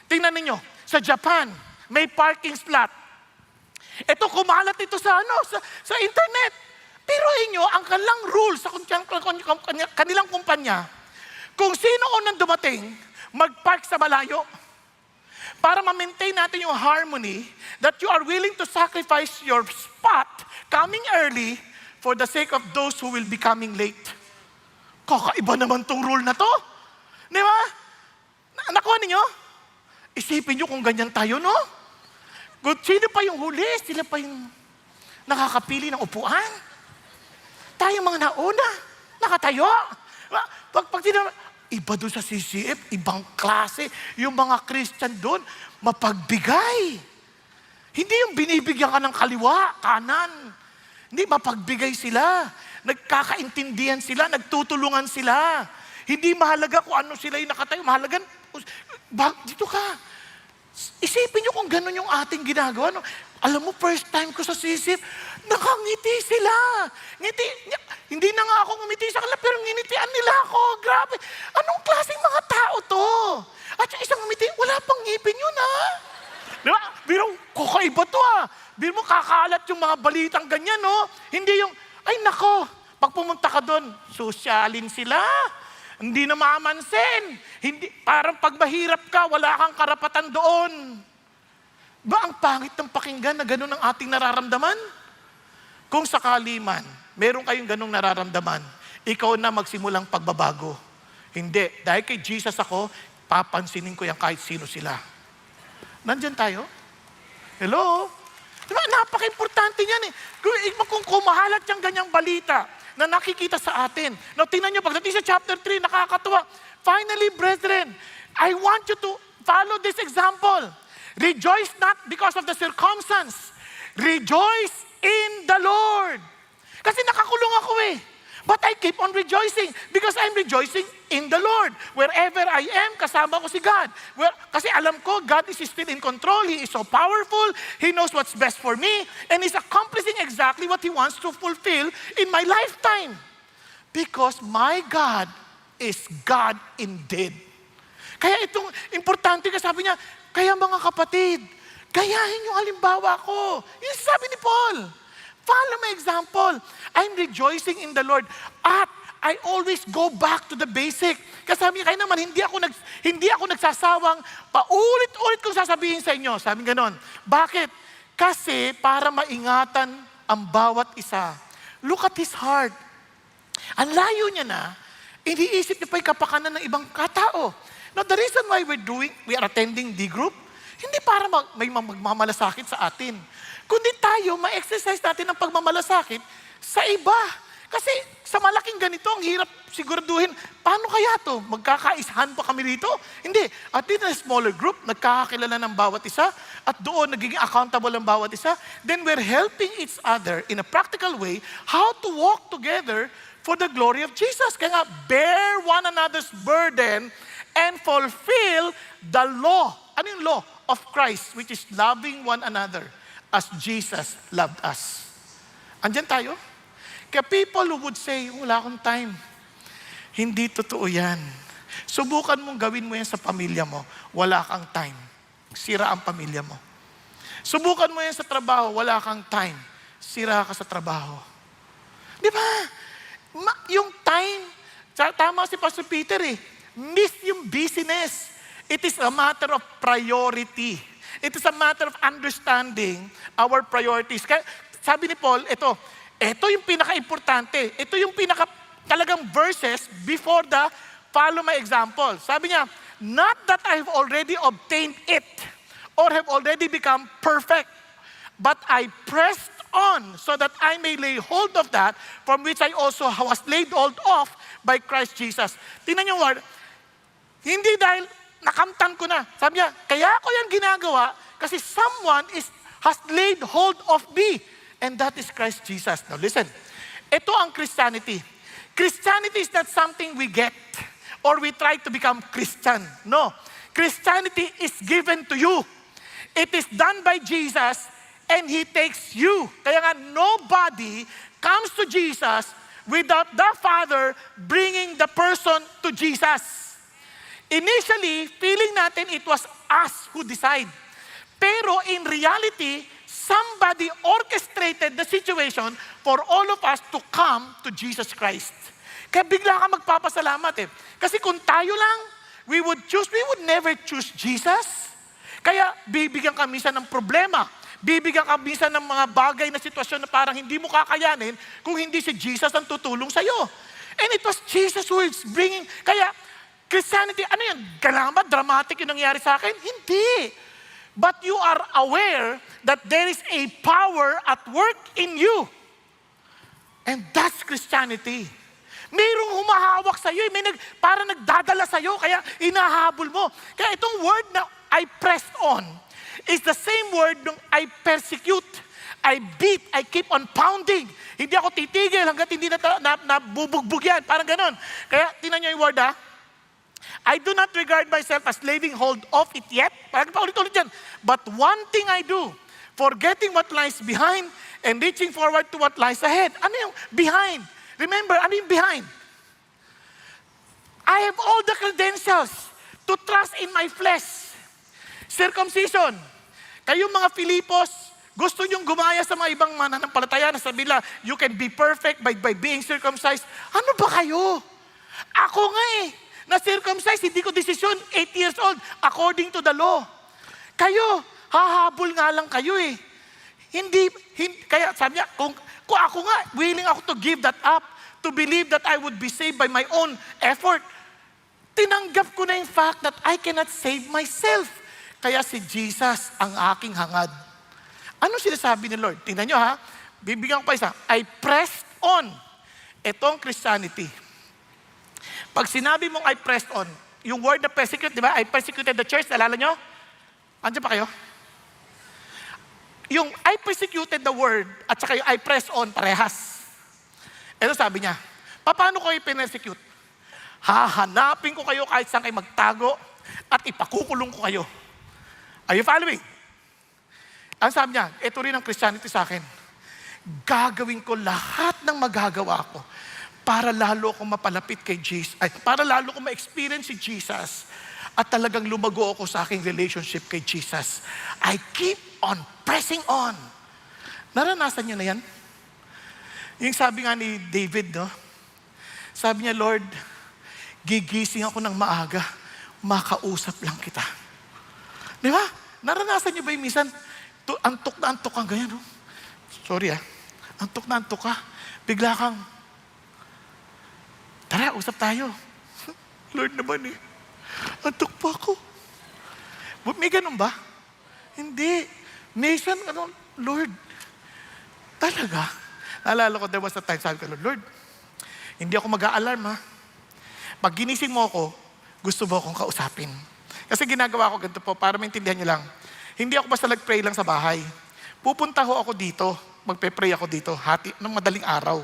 Tingnan niyo, sa Japan, may parking slot. Ito, kumalat ito sa internet. Pero inyo, ang kanilang rule sa kanilang kumpanya, kung sino unang dumating, mag-park sa malayo para ma-maintain natin yung harmony that you are willing to sacrifice your spot coming early for the sake of those who will be coming late. Kakaiba naman tong rule na to. Di ba? Nakuha ninyo? Isipin nyo kung ganyan tayo, no? Kung sino pa yung huli, sila pa yung nakakapili ng upuan. Tayo mga nauna, nakatayo. Pag iba doon sa CCF, ibang klase. Yung mga Christian doon, mapagbigay. Hindi yung binibigyan ka ng kaliwa, kanan. Hindi, mapagbigay sila. Nagkakaintindihan sila, nagtutulungan sila. Hindi mahalaga kung ano sila yung nakatayo. Mahalaga, dito ka. Isipin nyo kung gano'n yung ating ginagawa. No? Alam mo, first time ko sa CCF, nakangiti sila. Hindi na nga ako ngumiti sa kanila, pero nginitian nila ako. Grabe. Anong klaseng mga tao to? At yung isang ngumiti, wala pang ngipin yun, ha? Diba? Biro, kakaiba to, ha? Biro mo, kakalat yung mga balitang ganyan, no? Hindi yung, ay nako, pag pumunta ka doon, sosyalin sila. Hindi na mamansin. Hindi, parang pag mahirap ka, wala kang karapatan doon. Ba ang pangit ng pakinggan na gano'n ang ating nararamdaman? Kung sakali man, meron kayong ganong nararamdaman, ikaw na magsimulang pagbabago. Hindi. Dahil kay Jesus ako, papansinin ko yan kahit sino sila. Nandyan tayo? Hello? Diba, napaka-importante yan eh. Kung kumahalat yung ganyang balita na nakikita sa atin. Now, tingnan nyo, pagdating sa chapter 3, nakakatuwa. Finally, brethren, I want you to follow this example. Rejoice not because of the circumstance. Rejoice in the Lord. Kasi nakakulong ako eh. But I keep on rejoicing because I'm rejoicing in the Lord. Wherever I am, kasama ko si God. Kasi alam ko, God is still in control. He is so powerful. He knows what's best for me. And He's accomplishing exactly what He wants to fulfill in my lifetime. Because my God is God indeed. Kaya itong importante ka, sabi niya, kaya mga kapatid, gayahin yung halimbawa ko. Yung sabi ni Paul. Follow my example. I'm rejoicing in the Lord. At I always go back to the basic. Kasi sabi niya, kaya naman, hindi ako nagsasawang paulit-ulit kong sasabihin sa inyo. Sabi ganon. Bakit? Kasi para maingatan ang bawat isa. Look at his heart. Ang layo niya na, iniisip niya pa yung kapakanan ng ibang katao. Now, the reason why we are attending D group, hindi para may magmamalasakit sa atin. Kundi tayo, ma-exercise natin ang pagmamalasakit sa iba. Kasi sa malaking ganito, ang hirap siguraduhin, paano kaya to? Magkakaisahan pa kami rito? Hindi. At in a smaller group, nagkakakilala ng bawat isa, at doon nagiging accountable ang bawat isa, then we're helping each other in a practical way how to walk together for the glory of Jesus. Kaya nga, bear one another's burden and fulfill the law. Ano yung law of Christ, which is loving one another as Jesus loved us. Andyan tayo? Kaya people who would say, wala akong time. Hindi totoo yan. Subukan mong gawin mo yan sa pamilya mo. Wala kang time. Sira ang pamilya mo. Subukan mo yan sa trabaho. Wala kang time. Sira ka sa trabaho. Di ba? Yung time, tama si Pastor Peter eh. Miss yung busyness. It is a matter of priority. It is a matter of understanding our priorities. Kaya, sabi ni Paul, ito yung pinaka-importante. Ito yung talagang verses before the follow my example. Sabi niya, not that I have already obtained it or have already become perfect, but I pressed on so that I may lay hold of that from which I also was laid hold of by Christ Jesus. Tingnan niyo word, hindi dahil nakamtan ko na. Sabi niya, kaya ko yan ginagawa kasi someone has laid hold of me. And that is Christ Jesus. Now listen, ito ang Christianity. Christianity is not something we get or we try to become Christian. No. Christianity is given to you. It is done by Jesus and He takes you. Kaya nga, nobody comes to Jesus without the Father bringing the person to Jesus. Initially, feeling natin it was us who decide. Pero in reality, somebody orchestrated the situation for all of us to come to Jesus Christ. Kaya bigla ka magpapasalamat eh. Kasi kung tayo lang, we would never choose Jesus. Kaya bibigyan ka minsan ng problema. Bibigyan ka minsan ng mga bagay na sitwasyon na parang hindi mo kakayanin kung hindi si Jesus ang tutulong sa'yo. And it was Jesus who is bringing, kaya Christianity, ano yan? Kailangan ba dramatic yung nangyari sa akin? Hindi. But you are aware that there is a power at work in you. And that's Christianity. Mayroong humahawak sa'yo, parang nagdadala sa'yo, kaya inahabol mo. Kaya itong word na I pressed on is the same word nung I persecute, I beat, I keep on pounding. Hindi ako titigil hanggat hindi nabubugbog yan. Parang ganon. Kaya tinan nyo yung word I do not regard myself as laying hold of it yet. Parang paulit-ulit yan. But one thing I do, forgetting what lies behind and reaching forward to what lies ahead. Ano yung behind? Remember, ano yung behind? I have all the credentials to trust in my flesh. Circumcision. Kayong mga Filipos, gusto nyong gumaya sa mga ibang mananampalataya na sabi nila, you can be perfect by being circumcised. Ano ba kayo? Ako nga na-circumcised, hindi ko desisyon, 8 years old, according to the law. Kayo, hahabol nga lang kayo eh. Hindi, kaya sabi niya, kung ako nga, willing ako to give that up, to believe that I would be saved by my own effort. Tinanggap ko na yung fact that I cannot save myself. Kaya si Jesus ang aking hangad. Ano sinasabi ni Lord? Tingnan nyo ha. Bibigyan ko pa isa. I pressed on. Itong Christianity. Pag sinabi mong I pressed on, yung word na persecute, di ba? I persecuted the church. Nalala nyo? Andiyan pa kayo? Yung I persecuted the word at saka yung I pressed on, parehas. Ito sabi niya, paano ko i-persecute? Hahanapin ko kayo kahit saan kayo magtago at ipakukulong ko kayo. Are you following? Ang sabi niya, ito rin ang Christianity sa akin. Gagawin ko lahat ng magagawa ko para lalo akong mapalapit kay Jesus, para lalo akong ma-experience si Jesus at talagang lumago ako sa aking relationship kay Jesus. I keep on pressing on. Naranasan niyo na yan? Yung sabi nga ni David, no? Sabi niya, Lord, gigising ako ng maaga, makausap lang kita. Di ba? Naranasan niyo ba yung minsan, antok na antok kang ganyan, no? Sorry antok na antok ka. Bigla kang, tara, usap tayo. Lord naman antok pa ako. May ganun ba? Hindi. Minsan, Lord, talaga. Naalala ko, there was a time, sabi ko, Lord, hindi ako mag-a-alarm ha. Pag ginising mo ako, gusto mo akong kausapin. Kasi ginagawa ko ganito po, para maintindihan niyo lang. Hindi ako basta nag-pray lang sa bahay. Pupunta ho ako dito, magpe-pray ako dito, hati ng madaling araw.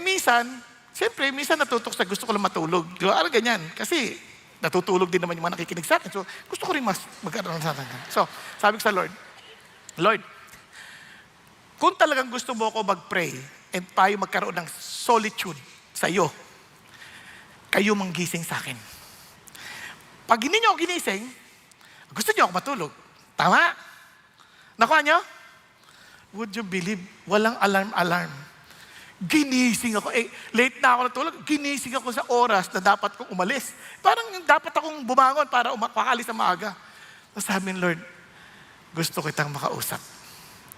Minsan, siyempre, minsan natutok sa gusto ko lang matulog. Di ba? Ganyan. Kasi natutulog din naman yung mga nakikinig sa akin. So, gusto ko rin mas magkaroon sa akin. So, sabi ko sa Lord, Lord, kung talagang gusto mo ako mag-pray and tayo magkaroon ng solitude sa iyo, kayo manggising sa akin. Pag hindi niyo ako ginising, gusto niyo ako matulog. Tama? Nakuha niyo? Would you believe? Walang alarm. Ginising ako. Late na ako natulog. Ginising ako sa oras na dapat kong umalis. Parang dapat akong bumangon para makalis sa maaga. Sabi ni Lord, gusto kitang makausap.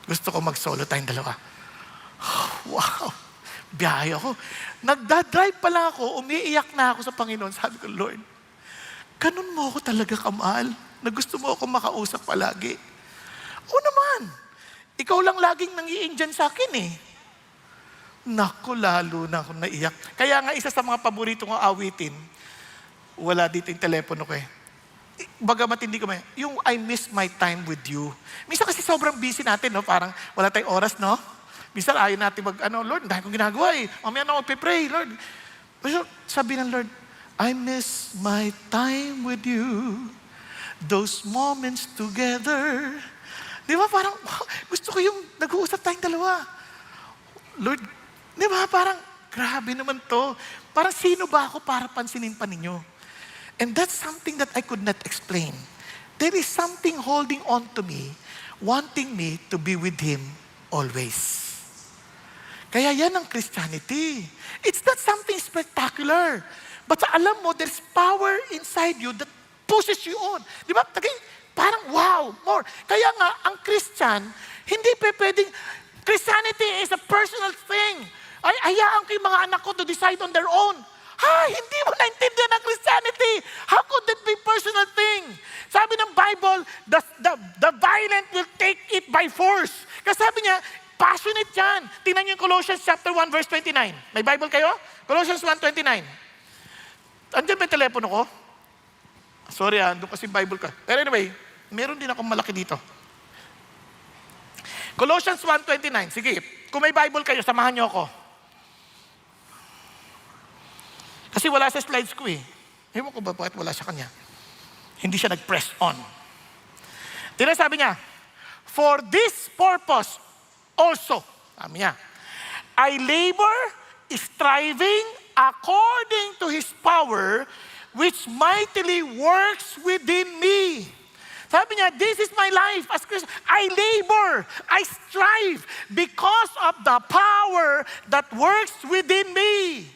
Gusto ko mag-solo tayong dalawa. Wow! Biyahe ako. Nagdadrive pa lang ako, umiiyak na ako sa Panginoon. Sabi ko, Lord, ganun mo ako talaga kamahal na gusto mo ako makausap palagi. O naman, ikaw lang laging nangiinggan sa akin Naku, lalo na ako naiyak. Kaya nga isa sa mga paborito kong awitin, wala dito yung telepono ko Bagamat hindi ko yung I miss my time with you. Minsan kasi sobrang busy natin, no? Parang wala tayong oras, no? Minsan ayaw natin Lord, dahil kong ginagawa Mamaya na ako pipray, Lord. Pero sabi ng Lord, I miss my time with you. Those moments together. Di ba parang, gusto ko yung nag-uusap tayong dalawa. Lord, di ba parang, grabe naman to. Parang sino ba ako para pansinin pa ninyo? And that's something that I could not explain. There is something holding on to me, wanting me to be with Him always. Kaya yan ang Christianity. It's not something spectacular. But alam mo, there's power inside you that pushes you on. Di ba? Parang wow, more. Kaya nga, ang Christian, hindi pwedeng, Christianity is a personal thing. Ay, hayaan ko yung mga anak ko to decide on their own. Hindi mo naintindihan ang Christianity. How could that be personal thing? Sabi ng Bible, the violent will take it by force. Kasi sabi niya, passionate yan. Tingnan niyo yung Colossians chapter 1 verse 29. May Bible kayo? Colossians 1:29. Andiyan ba yung telepono ko? Sorry doon kasi Bible ka. Pero anyway, meron din akong malaki dito. Colossians 1:29. Sige, kung may Bible kayo, samahan niyo ako. Kasi wala sa slides ko Ewan ko ba bakit wala sa kanya. Hindi siya nag-press on. Tira sabi niya, for this purpose also, sabi niya, I labor, striving according to His power, which mightily works within me. Sabi niya, this is my life as Christian. I labor, I strive because of the power that works within me.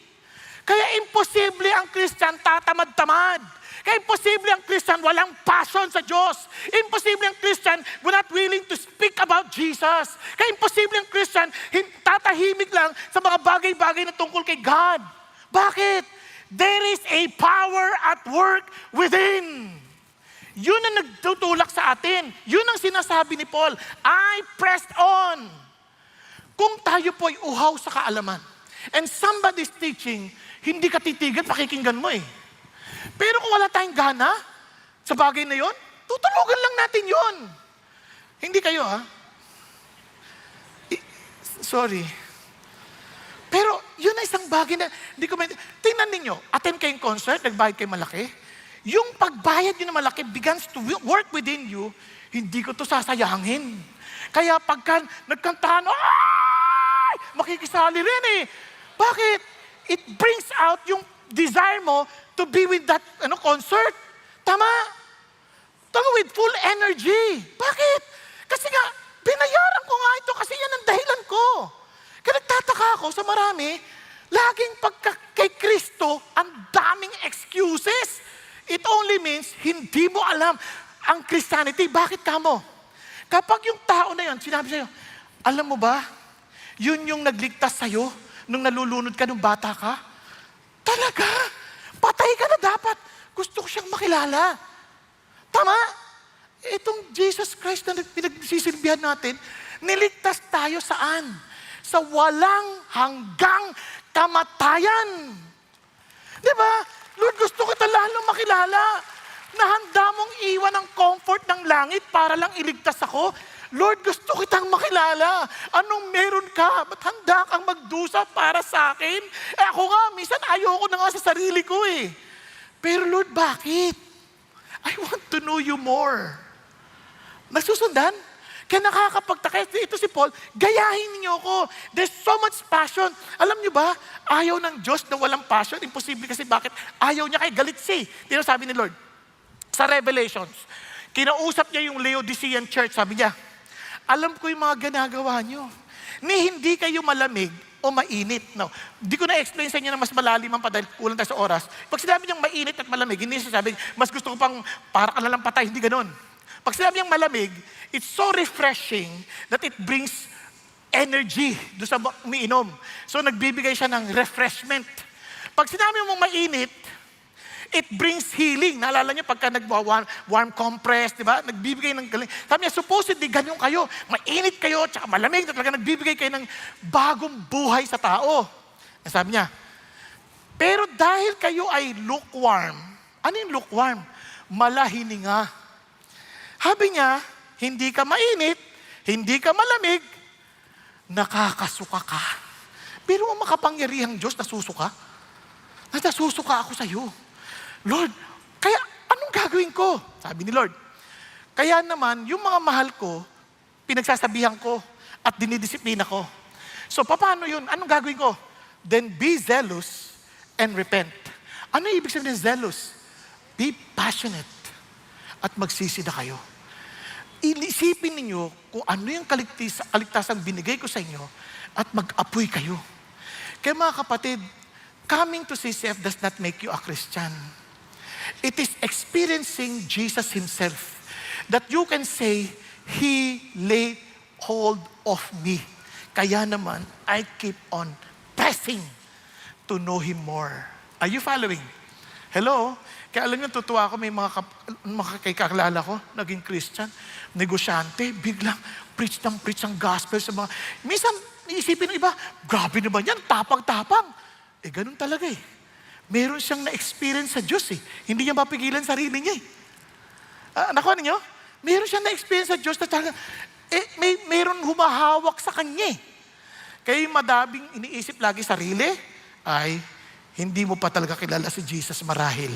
Kaya imposible ang Christian tatamad-tamad. Kaya imposible ang Christian walang passion sa Diyos. Imposible ang Christian we're not willing to speak about Jesus. Kaya imposible ang Christian tatahimik lang sa mga bagay-bagay na tungkol kay God. Bakit? there is a power at work within. Yun ang nagtutulak sa atin. Yun ang sinasabi ni Paul. I pressed on. Kung tayo po ay uhaw sa kaalaman, and somebody's teaching, hindi ka titigan, pakikinggan mo eh. Pero kung wala tayong gana sa bagay na yon, tutulugan lang natin yon. Hindi kayo sorry. Pero yun ay isang bagay na, hindi ko tingnan ninyo, attend kayong concert, nagbayad kayo malaki. Yung pagbayad nyo na malaki begins to work within you, hindi ko to sasayangin. Kaya pagka nagkantahan, makikisali rin eh. Bakit? It brings out yung desire mo to be with that concert. Tama? Tama, with full energy. Bakit? Kasi nga, binayaran ko nga ito kasi yan ang dahilan ko. Kaya nagtataka ako sa marami, laging pagka kay Kristo, ang daming excuses. It only means, hindi mo alam ang Christianity. Bakit ka mo? Kapag yung tao na yun, sinabi sa'yo, alam mo ba, yun yung nagligtas sa'yo nung nalulunod ka nung bata ka? Talaga? Patay ka na dapat. Gusto ko siyang makilala. Tama? Itong Jesus Christ na pinagsisilbihan natin, niligtas tayo saan? Sa walang hanggang kamatayan. Di ba? Lord, gusto kita lalong makilala. Na handa mong iwan ang comfort ng langit para lang iligtas ako. Lord, gusto kitang makilala. Anong meron ka? Ba't handa kang magdusa para sa akin? Ako nga, minsan ayoko na nga sa sarili ko eh. Pero Lord, bakit? I want to know you more. Nasusundan? Kaya nakakapagtaka. Ito si Paul, gayahin niyo ako. There's so much passion. Alam niyo ba, ayaw ng Diyos na walang passion. Imposible kasi bakit? Ayaw niya kay galit siya. Dito sabi ni Lord, sa Revelations, kinausap niya yung Laodicean church. Sabi niya, alam ko yung mga ginagawa niyo. Ni hindi kayo malamig o mainit. No, di ko na-explain sa inyo na mas malalim ang dahil kulang tayo sa oras. Pag sinabi niyang mainit at malamig, hindi siya sabi, mas gusto ko pang para ka na lang patay. Hindi ganun. Pag sinabi niyang malamig, it's so refreshing that it brings energy doon sa umiinom. So nagbibigay siya ng refreshment. Pag sinabi mong mainit, it brings healing. Naalala niyo pagka nag-warm compress, di ba? Nagbibigay ng galing. Sabi niya, supposedly, ganyan kayo. Mainit kayo, tsaka malamig. Talaga nagbibigay kayo ng bagong buhay sa tao. Sabi niya, pero dahil kayo ay lukewarm, ano yung lukewarm? Malahininga. Sabi niya, hindi ka mainit, hindi ka malamig, nakakasuka ka. Pero ang makapangyarihang Diyos, nasusuka? Nasusuka ako sa iyo. Lord, kaya anong gagawin ko? Sabi ni Lord. Kaya naman, yung mga mahal ko, pinagsasabihan ko at dinidisiplina ko. So, paano yun? Anong gagawin ko? Then be zealous and repent. Ano yung ibig sabihin ng zealous? Be passionate at magsisi na kayo. Iisipin ninyo kung ano yung kaligtasang binigay ko sa inyo at mag-apoy kayo. Kaya mga kapatid, coming to CCF does not make you a Christian. It is experiencing Jesus Himself that you can say, He laid hold of me. Kaya naman, I keep on pressing to know Him more. Are you following? Hello? Kaya alam niyo, tutuwa ako, may mga kakalala ko, naging Christian, negosyante, biglang preach ang gospel sa mga... Minsan, iisipin ng iba, grabe naman yan, tapang-tapang. Ganun talaga eh. Meron siyang na-experience sa Diyos eh. Hindi niya mapigilan sarili niya eh. Nakuha niyo? Meron siyang na-experience sa Diyos na talaga, meron humahawak sa kanya eh. Kaya yung madaming iniisip lagi sarili, ay hindi mo pa talaga kilala si Jesus marahil.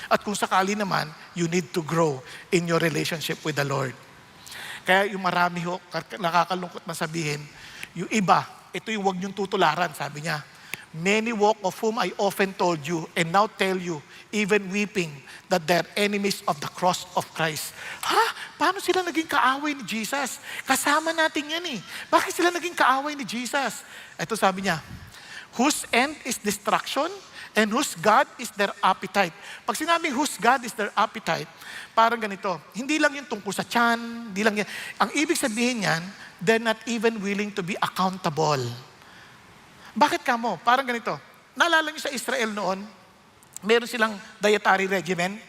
At kung sakali naman, you need to grow in your relationship with the Lord. Kaya yung marami ho, nakakalungkot na sabihin, yung iba, ito yung huwag niyong tutularan, sabi niya. Many walk of whom I often told you and now tell you, even weeping, that they're enemies of the cross of Christ. Paano sila naging kaaway ni Jesus? Kasama natin yan eh. Bakit sila naging kaaway ni Jesus? Ito sabi niya, whose end is destruction and whose God is their appetite. Pag sinabing whose God is their appetite, parang ganito, hindi lang yung tungkol sa tiyan, hindi lang yan. Ang ibig sabihin yan, they're not even willing to be accountable. Bakit ka mo? Parang ganito. Naalala niyo sa Israel noon, Meron silang dietary regimen.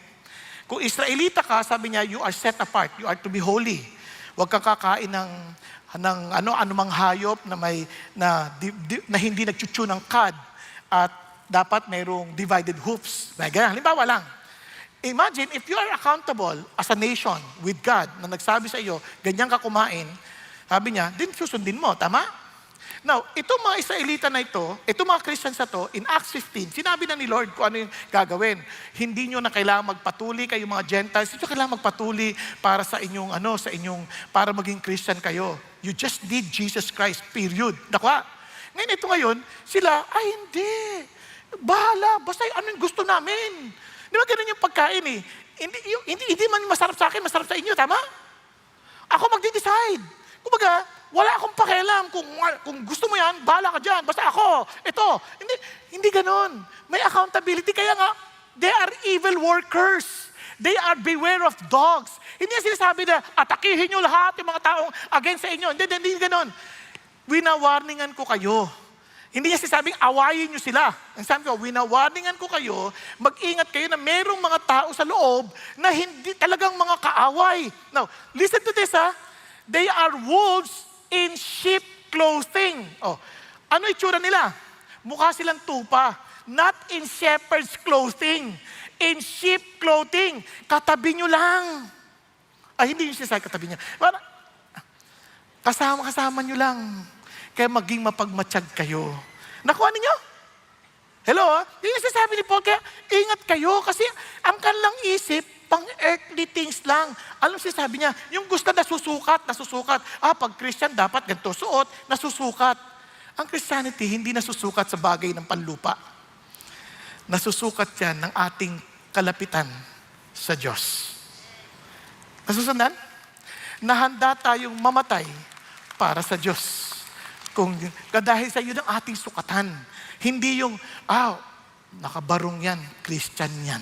Kung Israelita ka, sabi niya, you are set apart. You are to be holy. Huwag kang kakain ng anumang hayop na hindi nagchuchu ng cud at dapat mayroong divided hoofs. Ganyan. Halimbawa lang, imagine if you are accountable as a nation with God na nagsabi sa iyo, ganyan ka kumain, sabi niya, din susundin mo, tama? Now, itong mga Israelita na itong mga Christians na to, in Acts 15, sinabi na ni Lord kung ano yung gagawin. Hindi nyo na kailangan magpatuli kayong mga Gentiles. Hindi nyo kailangan magpatuli para para maging Christian kayo. You just need Jesus Christ, period. Nakwa? Ngayon, sila, hindi. Bahala, basta ano yung gusto namin. Di ba ganun yung pagkain eh? Hindi man masarap sa akin, masarap sa inyo, tama? Ako magde-decide. Kumbaga, wala akong pakialam kung gusto mo yan, bahala ka dyan. Basta ako, ito. Hindi ganon. May accountability. Kaya nga, they are evil workers. They are beware of dogs. Hindi yan sinasabi na atakihin nyo lahat yung mga taong against sa inyo. Hindi ganon. Winawarningan ko kayo. Hindi niya sinasabing awayin nyo sila. Ang sabi ko, winawarningan ko kayo, mag-ingat kayo na merong mga tao sa loob na hindi talagang mga kaaway. Now, listen to this They are wolves in sheep clothing. Ano itsura nila? Mukha silang tupa. Not in shepherd's clothing. In sheep clothing. Katabi nyo lang. Hindi yung sinasabi katabi niya. Kasama nyo lang. Kaya maging mapagmatsyag kayo. Nakuha ninyo? Hello? Yung sinasabi ni Paul, kaya ingat kayo kasi ang kanilang isip, pang-earthly things lang. Alam sinasabi niya, yung gusto nasusukat. Pag Christian dapat ganito suot, nasusukat. Ang Christianity hindi nasusukat sa bagay ng panlupa. Nasusukat yan ng ating kalapitan sa Diyos. Nasusundan? Nahanda tayong mamatay para sa Diyos. Dahil sa iyo ng ating sukatan. Hindi yung, nakabarong yan, Christian yan.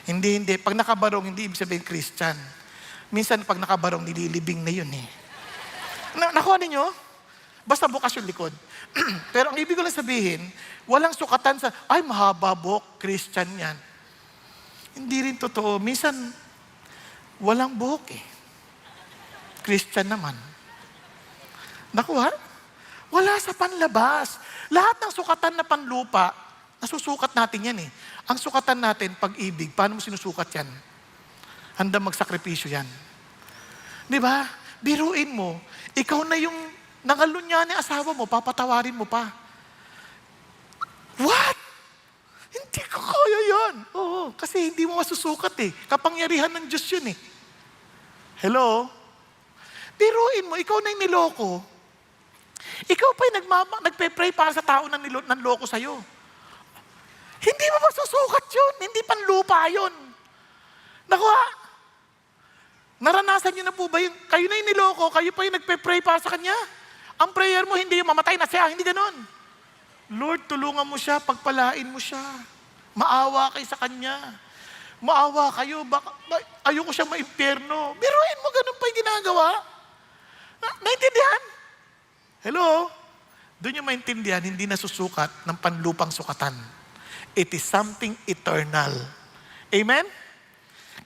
Hindi. Pag nakabarong, hindi ibig sabihin Christian. Minsan, pag nakabarong, nililibing na yun eh. Nakuha ninyo? Basta bukas yung likod. Pero ang ibig ko lang sabihin, walang sukatan sa, mahaba buhok, Christian yan. Hindi rin totoo. Minsan, walang buhok eh. Christian naman. Nakuha? Wala sa panlabas. Lahat ng sukatan na panlupa, nasusukat natin yan eh. Ang sukatan natin, pag-ibig, paano mo sinusukat yan? Handa magsakripisyo yan. Di ba? Biruin mo, ikaw na yung nangalunya ni asawa mo, papatawarin mo pa. What? Hindi ko kaya yan. Oo, kasi hindi mo masusukat eh. Kapangyarihan ng Diyos yun eh. Hello? Biruin mo, ikaw na yung niloko. Ikaw pa yung nagpe-pray para sa tao ng loko sa'yo. Hindi mo masusukat yun. Hindi panlupa yun. Nakuha? Naranasan niyo na po ba yung, kayo na yung niloko, kayo pa yung nagpe-pray para sa kanya? Ang prayer mo, hindi yung mamatay na siya. Hindi ganon. Lord, tulungan mo siya, pagpalain mo siya. Maawa kayo sa kanya. Maawa kayo, ayoko siya maimpyerno. Biruin mo, ganun pa yung ginagawa. Naintindihan? Hello? Doon yung maintindihan, hindi nasusukat ng panlupang sukatan. It is something eternal. Amen?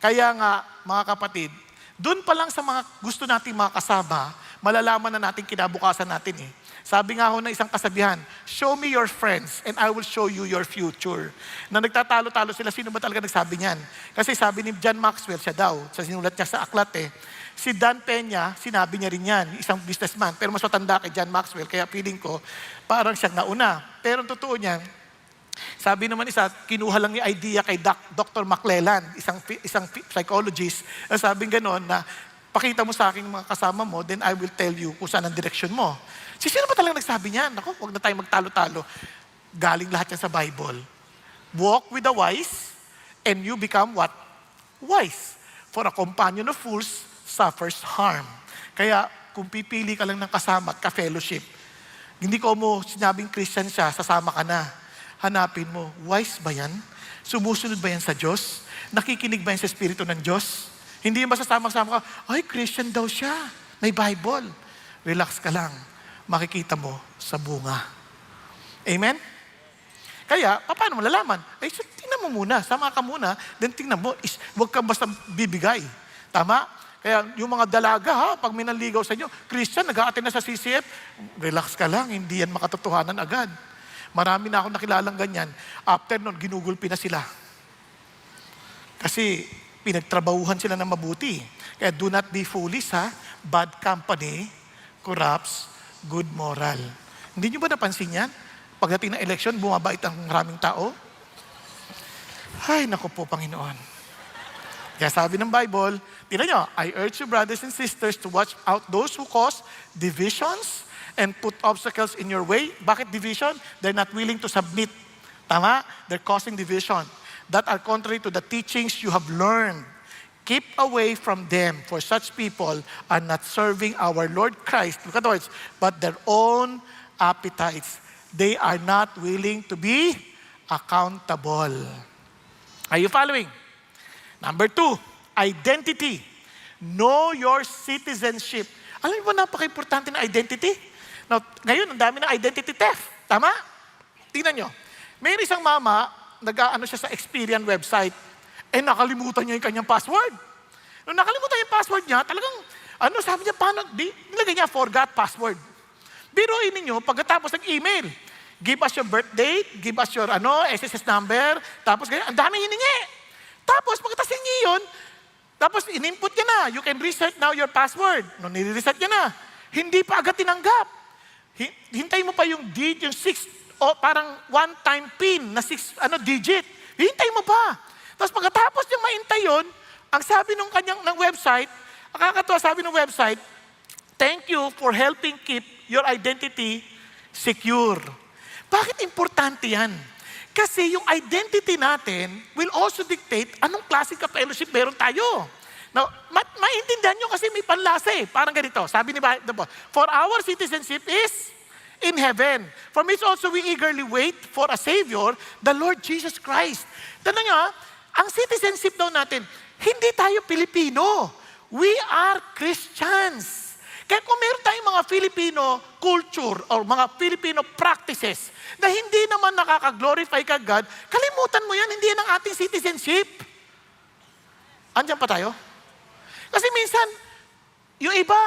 Kaya nga, mga kapatid, doon pa lang sa mga gusto nating mga kasama, malalaman na natin kinabukasan natin eh. Sabi nga ho ng isang kasabihan, show me your friends and I will show you your future. Na nagtatalo-talo sila, sino ba talaga nagsabi niyan? Kasi sabi ni John Maxwell, siya daw, sa sinulat niya sa aklat eh, si Dan Peña, sinabi niya rin yan, isang businessman, pero mas matanda kay John Maxwell, kaya feeling ko, parang siyang nauna. Pero ang totoo niyan, sabi naman isa, kinuha lang yung idea kay Dr. McClellan, isang psychologist, na sabing gano'n na, pakita mo sa akin mga kasama mo, then I will tell you kung saan ang direksyon mo. Sino ba talaga nagsabi niyan? Naku, huwag na tayo magtalo-talo. Galing lahat yan sa Bible. Walk with the wise, and you become what? Wise. For a companion of fools suffers harm. Kaya, kung pipili ka lang ng kasama at ka-fellowship, hindi ko mo sinabing Christian siya, sasama ka na. Hanapin mo, wise ba yan? Sumusunod ba yan sa Diyos? Nakikinig ba yan sa Espiritu ng Diyos? Hindi yung masasama-sama ka, ay, Christian daw siya. May Bible. Relax ka lang. Makikita mo sa bunga. Amen? Kaya, paano mo lalaman? Ay, so, tingnan mo muna, sama ka muna, then tingnan mo, huwag ka basta bibigay. Tama? Kaya yung mga dalaga ha, pag may nanligaw sa inyo, Christian, nag-a-attend na sa CCF, relax ka lang, hindi yan makatotohanan agad. Marami na akong nakilalang ganyan. After nun, ginugulpi na sila. Kasi pinagtrabahuhan sila ng mabuti. Kaya do not be foolish ha. Bad company corrupts good moral. Hindi nyo ba napansin yan? Pagdating ng election, bumabait ang maraming tao. Ay, naku po, Panginoon. Kaya sabi ng Bible, tingnan nyo, I urge you, brothers and sisters, to watch out those who cause divisions and put obstacles in your way. Bakit division? They're not willing to submit. Tama? They're causing division that are contrary to the teachings you have learned. Keep away from them, for such people are not serving our Lord Christ, look at the words, but their own appetites. They are not willing to be accountable. Are you following? Number 2, identity. Know your citizenship. Alam mo ba napaka-importante na identity? Now, ngayon, ang dami ng identity theft. Tama? Tingnan nyo. May isang mama, nag-ano siya sa Experian website, nakalimutan niya yung kanyang password. Nung nakalimutan yung password niya, talagang, sabi niya, paano, nilagay niya, forgot password. Biruin ninyo, pagkatapos ng email, give us your birth date, give us your SSS number, tapos ganyan, ang dami hiningi. Tapos, pagkatapos hingi yun, tapos in-input niya na, you can reset now your password. Nung nire-reset niya na, hindi pa agad tinanggap. Hintay mo pa yung digit, yung 6, o parang one-time PIN na 6 digit. Hintay mo pa. Tapos pagkatapos niyang maintay yun, ang sabi ng kanyang website, nakakatawa sabi ng website, thank you for helping keep your identity secure. Bakit importante yan? Kasi yung identity natin will also dictate anong klase ka-fellowship meron tayo. Now, maintindihan nyo kasi may panlasa eh. Parang ganito, sabi ni Bible, for our citizenship is in heaven. From which also we eagerly wait for a Savior, the Lord Jesus Christ. Tanong nyo, ang citizenship daw natin, hindi tayo Pilipino. We are Christians. Kaya kung meron tayong mga Filipino culture or mga Filipino practices na hindi naman nakaka-glorify ka God, kalimutan mo yan, hindi yan ang ating citizenship. Andiyan pa tayo? Kasi minsan, yung iba,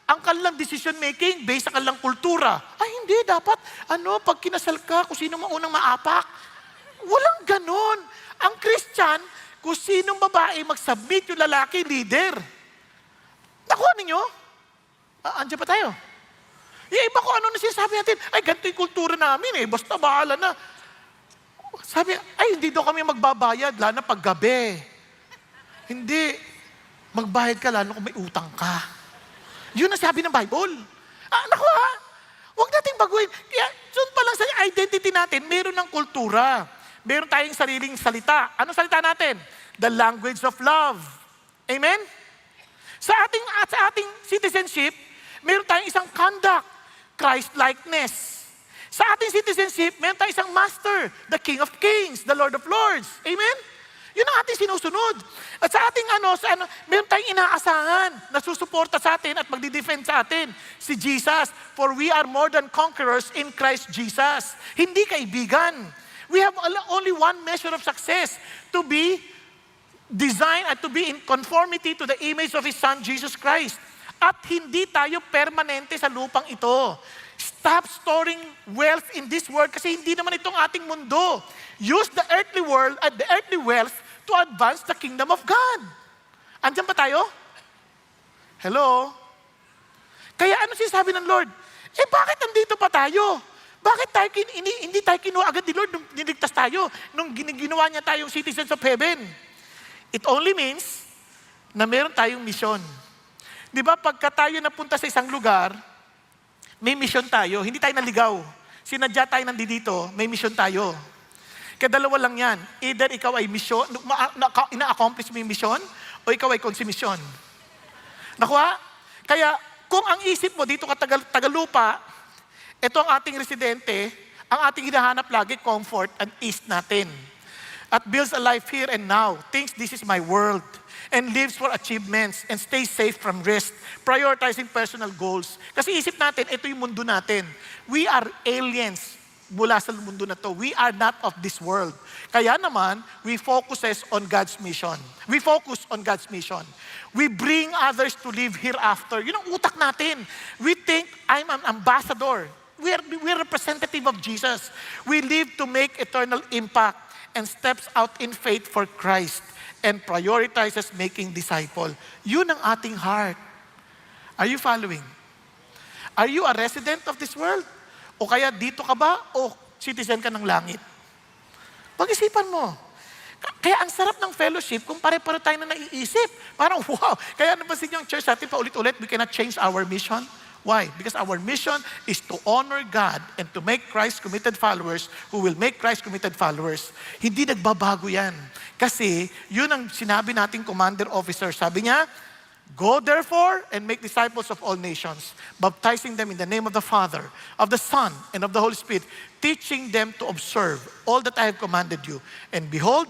ang kanilang decision making based sa kanilang kultura. Ay hindi, dapat, pag kinasal ka, kung sino maunang maapak. Walang ganon. Ang Christian, kung sinong babae mag-submit yung lalaki, leader. Nakuha ninyo? Andiyan pa tayo. Yung iba ko ano na sinasabi natin, ay ganito yung kultura namin basta bahala na. Sabi, ay hindi daw kami magbabayad, lalo na pag gabi. Hindi, magbayad ka lalo kung may utang ka. Yun ang sabi ng Bible. Nakuha, huwag nating baguhin. Kaya, doon pa lang sa identity natin, meron ng kultura. Meron tayong sariling salita. Anong salita natin? The language of love. Amen? Sa ating citizenship, meron tayong isang conduct, Christ-likeness. Sa ating citizenship, meron tayong isang master, the King of Kings, the Lord of Lords. Amen? Yun ang ating sinusunod. At sa ating meron tayong inaasahan na susuporta sa atin at magdi-defend sa atin, si Jesus. For we are more than conquerors in Christ Jesus. Hindi kaibigan. We have only one measure of success, to be designed at to be in conformity to the image of His Son, Jesus Christ. At hindi tayo permanente sa lupang ito. Stop storing wealth in this world kasi hindi naman itong ating mundo. Use the earthly world at the earthly wealth to advance the kingdom of God. Andiyan pa tayo? Hello? Kaya ano sinasabi ng Lord? Bakit nandito pa tayo? Bakit tayo, hindi tayo kinuha agad ni Lord nung niligtas tayo, nung ginawa niya tayong citizens of heaven? It only means na meron tayong misyon. Di ba, pagka tayo napunta sa isang lugar, may misyon tayo. Hindi tayo naligaw. Sinadya tayo nandito, may misyon tayo. Kaya dalawa lang yan. Either ikaw ay misyon, ina-accomplish mo yung misyon, o ikaw ay konsumisyon. Nakuha? Kaya, kung ang isip mo dito ka Tagalupa, ito ang ating residente, ang ating hinahanap lagi, comfort and ease natin. At builds a life here and now, thinks this is my world, and lives for achievements, and stays safe from risk, prioritizing personal goals. Kasi isip natin, ito yung mundo natin. We are aliens mula sa mundo na to. We are not of this world. Kaya naman, we focus on God's mission. We focus on God's mission. We bring others to live hereafter. Yun ang utak natin. We think, I'm an ambassador. We're representative of Jesus. We live to make eternal impact and steps out in faith for Christ and prioritizes making disciple. Yun ang ating heart. Are you following? Are you a resident of this world? O kaya dito ka ba o citizen ka ng langit? Pag-isipan mo. Kaya ang sarap ng fellowship kung pare-pare tayo na naiisip. Parang wow. Kaya napansin niyo ang church natin paulit-ulit, we cannot change our mission. Why? Because our mission is to honor God and to make Christ committed followers who will make Christ committed followers. Hindi nagbabago yan. Kasi yun ang sinabi nating commander officer. Sabi niya, go therefore and make disciples of all nations, baptizing them in the name of the Father, of the Son, and of the Holy Spirit, teaching them to observe all that I have commanded you. And behold,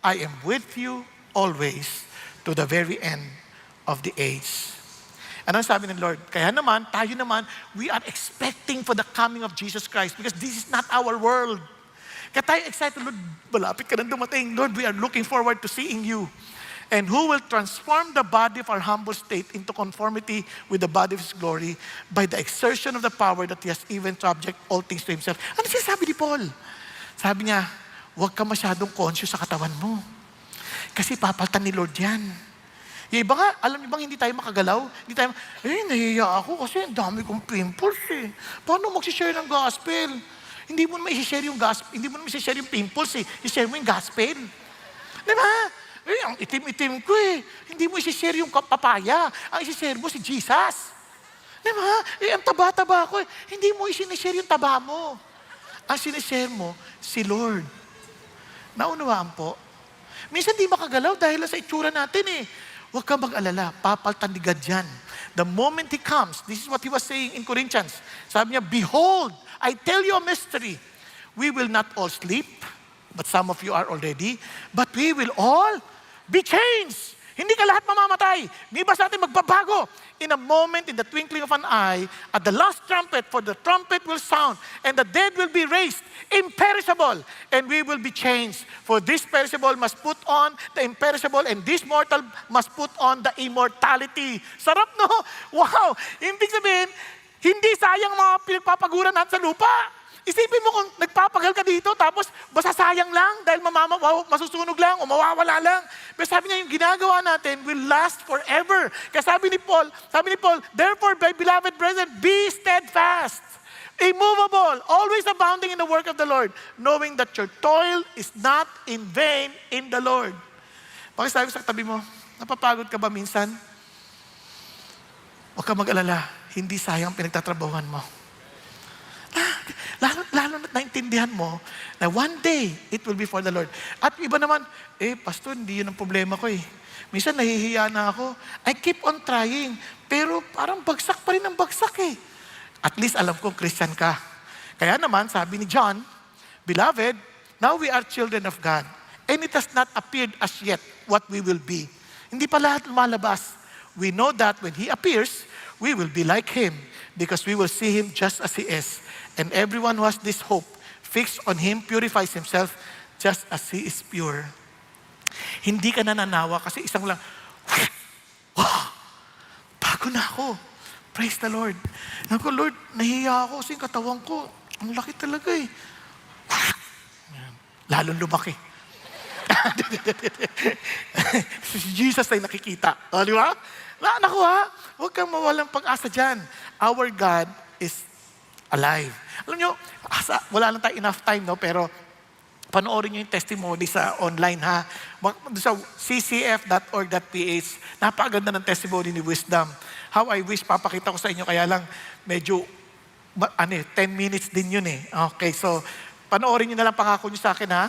I am with you always to the very end of the age. Ano sabi ng Lord? Kaya naman, tayo naman, we are expecting for the coming of Jesus Christ because this is not our world. Kaya tayo excited, Lord, malapit ka nang dumating. Lord, we are looking forward to seeing you. And who will transform the body of our humble state into conformity with the body of His glory by the exertion of the power that He has even to object all things to Himself. Ano sinasabi ni Paul? Sabi niya, huwag ka masyadong conscious sa katawan mo. Kasi papaltan ni Lord yan. Yung iba nga, alam niyo bang hindi tayo makagalaw? Hindi tayo, nahihiya ako kasi ang dami kong pimples eh. Paano magsishare ng gospel? Hindi mo naman i-share yung gospel, hindi mo naman i-share yung pimples eh. I-share mo yung gospel. Di ba? Ang itim-itim ko eh. Hindi mo i-share yung papaya. Ang i-share mo si Jesus. Di ba? Ang taba-taba ko eh. Hindi mo i-share yung taba mo. Ang sinishare mo, si Lord. Naunawaan po? Minsan di makagalaw dahil sa itsura natin eh. Huwag ka mag-alala, papaltan ni God yan. The moment He comes, this is what He was saying in Corinthians. Sabi niya, behold, I tell you a mystery. We will not all sleep, but some of you are already, but we will all be changed. Hindi ka lahat mamamatay. Miba sa atin magbabago. In a moment, in the twinkling of an eye, at the last trumpet, for the trumpet will sound, and the dead will be raised, imperishable, and we will be changed. For this perishable must put on the imperishable, and this mortal must put on the immortality. Sarap, no? Wow! Ibig sabihin, hindi sayang mga pinagpapaguran natin sa lupa. Isipin mo kung nagpapagal ka dito, tapos masasayang lang dahil masusunog lang o mawawala lang. Pero sabi niya, yung ginagawa natin will last forever. Kaya sabi ni Paul, therefore, my beloved brethren, be steadfast, immovable, always abounding in the work of the Lord, knowing that your toil is not in vain in the Lord. Pakisabi sa tabi mo, napapagod ka ba minsan? Huwag ka mag-alala, hindi sayang pinagtatrabahuhan mo. Lalo na naintindihan mo na one day, it will be for the Lord. At iba naman, pastor, hindi yun ang problema ko eh. Minsan nahihiya na ako. I keep on trying. Pero parang bagsak pa rin ang bagsak eh. At least alam kong Christian ka. Kaya naman, sabi ni John, beloved, now we are children of God. And it has not appeared as yet what we will be. Hindi pa lahat lumalabas. We know that when He appears, we will be like Him because we will see Him just as He is. And everyone who has this hope fixed on Him purifies himself just as He is pure. Hindi ka nananawa kasi isang lang, wow, bago na ako. Praise the Lord. Ako, Lord, nahiya ako kasi katawan ko, ang laki talaga eh. Lalong lumaki. Si Jesus ay nakikita. O, di ba? Naku ha, huwag kang mawalang pag-asa dyan. Our God is alive. Alam nyo, wala lang tayo enough time, no? Pero panoorin nyo yung testimony sa online, ha? Sa ccf.org.ph, napakaganda ng testimony ni Wisdom. How I wish, papakita ko sa inyo, kaya lang medyo, 10 minutes din yun eh. Okay, so, panoorin nyo na lang pangako nyo sa akin, ha?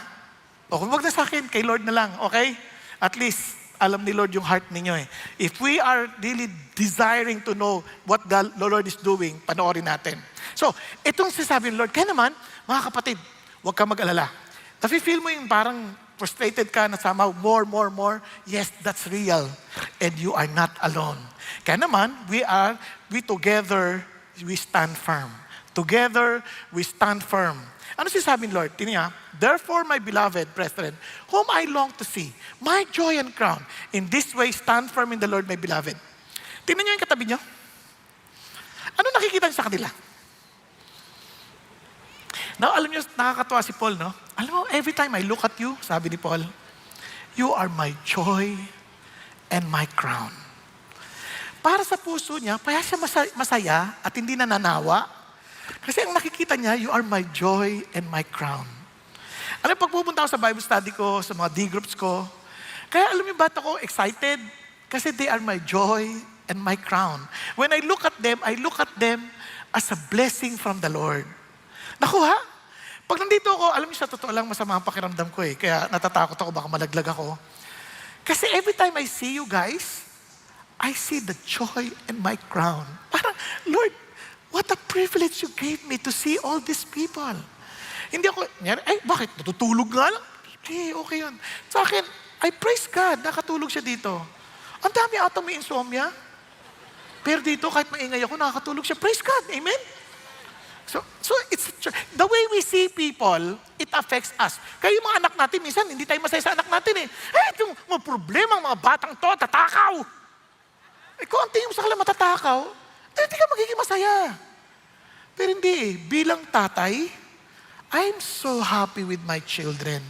O kung wag na sa akin, kay Lord na lang, okay? At least, alam ni Lord yung heart ninyo eh. If we are really desiring to know what the Lord is doing, panoorin natin. So, itong sasabi ng Lord, kaya naman, mga kapatid, huwag ka mag-alala. Nafe-feel mo yung parang frustrated ka na somehow more. Yes, that's real. And you are not alone. Kaya naman, we together, we stand firm. Together, we stand firm. Ano sinasabi ni Lord? Tingnan niya, therefore, my beloved brethren, whom I long to see, my joy and crown, in this way, stand firm in the Lord, my beloved. Tingnan niyo yung katabi niyo. Ano nakikita niyo sa kanila? Now, alam niyo, nakakatuwa si Paul, no? Alam mo, every time I look at you, sabi ni Paul, you are my joy and my crown. Para sa puso niya, kaya siya masaya at hindi nananawa. Kasi ang nakikita niya, you are my joy and my crown. Alam, pag pupunta ako sa Bible study ko, sa mga D-groups ko, kaya alam niyo ba't ako excited? Kasi they are my joy and my crown. When I look at them as a blessing from the Lord. Naku ha? Pag nandito ako, alam niyo sa totoo lang masama ang pakiramdam ko eh. Kaya natatakot ako, baka malaglag ako. Kasi every time I see you guys, I see the joy and my crown. Parang, Lord, what a privilege you gave me to see all these people. Hindi ako, ay, bakit? Natutulog nga lang? Hindi, okay yun. Sa akin, I praise God, nakatulog siya dito. Ang dami ata may insomnia. Pero dito, kahit maingay ako, nakakatulog siya. Praise God, amen? So it's the way we see people, it affects us. Kaya yung mga anak natin, minsan, hindi tayo masaya sa anak natin eh. Yung mga problema, mga batang to, tatakaw. Kung ang tingin mo sa kanila matatakaw, hindi ka magiging masaya. Pero hindi, bilang tatay, I'm so happy with my children.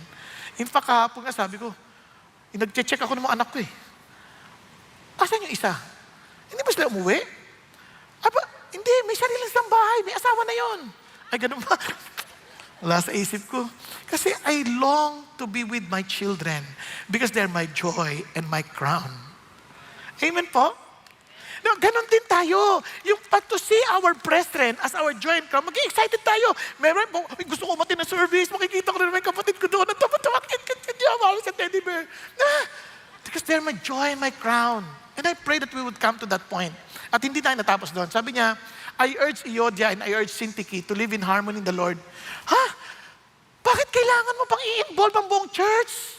In fact, kahapon nga sabi ko, nag-check ako ng mga anak ko eh. Asan yung isa? Hindi ba sila umuwi? Aba, hindi, may sarili silang bahay, may asawa na yon. Ay, ganun ba? Wala sa isip ko. Kasi I long to be with my children because they're my joy and my crown. Amen po? No, ganon din tayo. Yung to see our brethren as our joy and crown, maging excited tayo. Meron, gusto ko umatin na service, makikita ko rin naman yung kapatid ko doon. Natawa, sa teddy bear. Because they're my joy and my crown. And I pray that we would come to that point. At hindi tayo natapos doon. Sabi niya, I urge Euodia and I urge Syntyche to live in harmony in the Lord. Ha? Bakit kailangan mo pang i-involve ang buong church?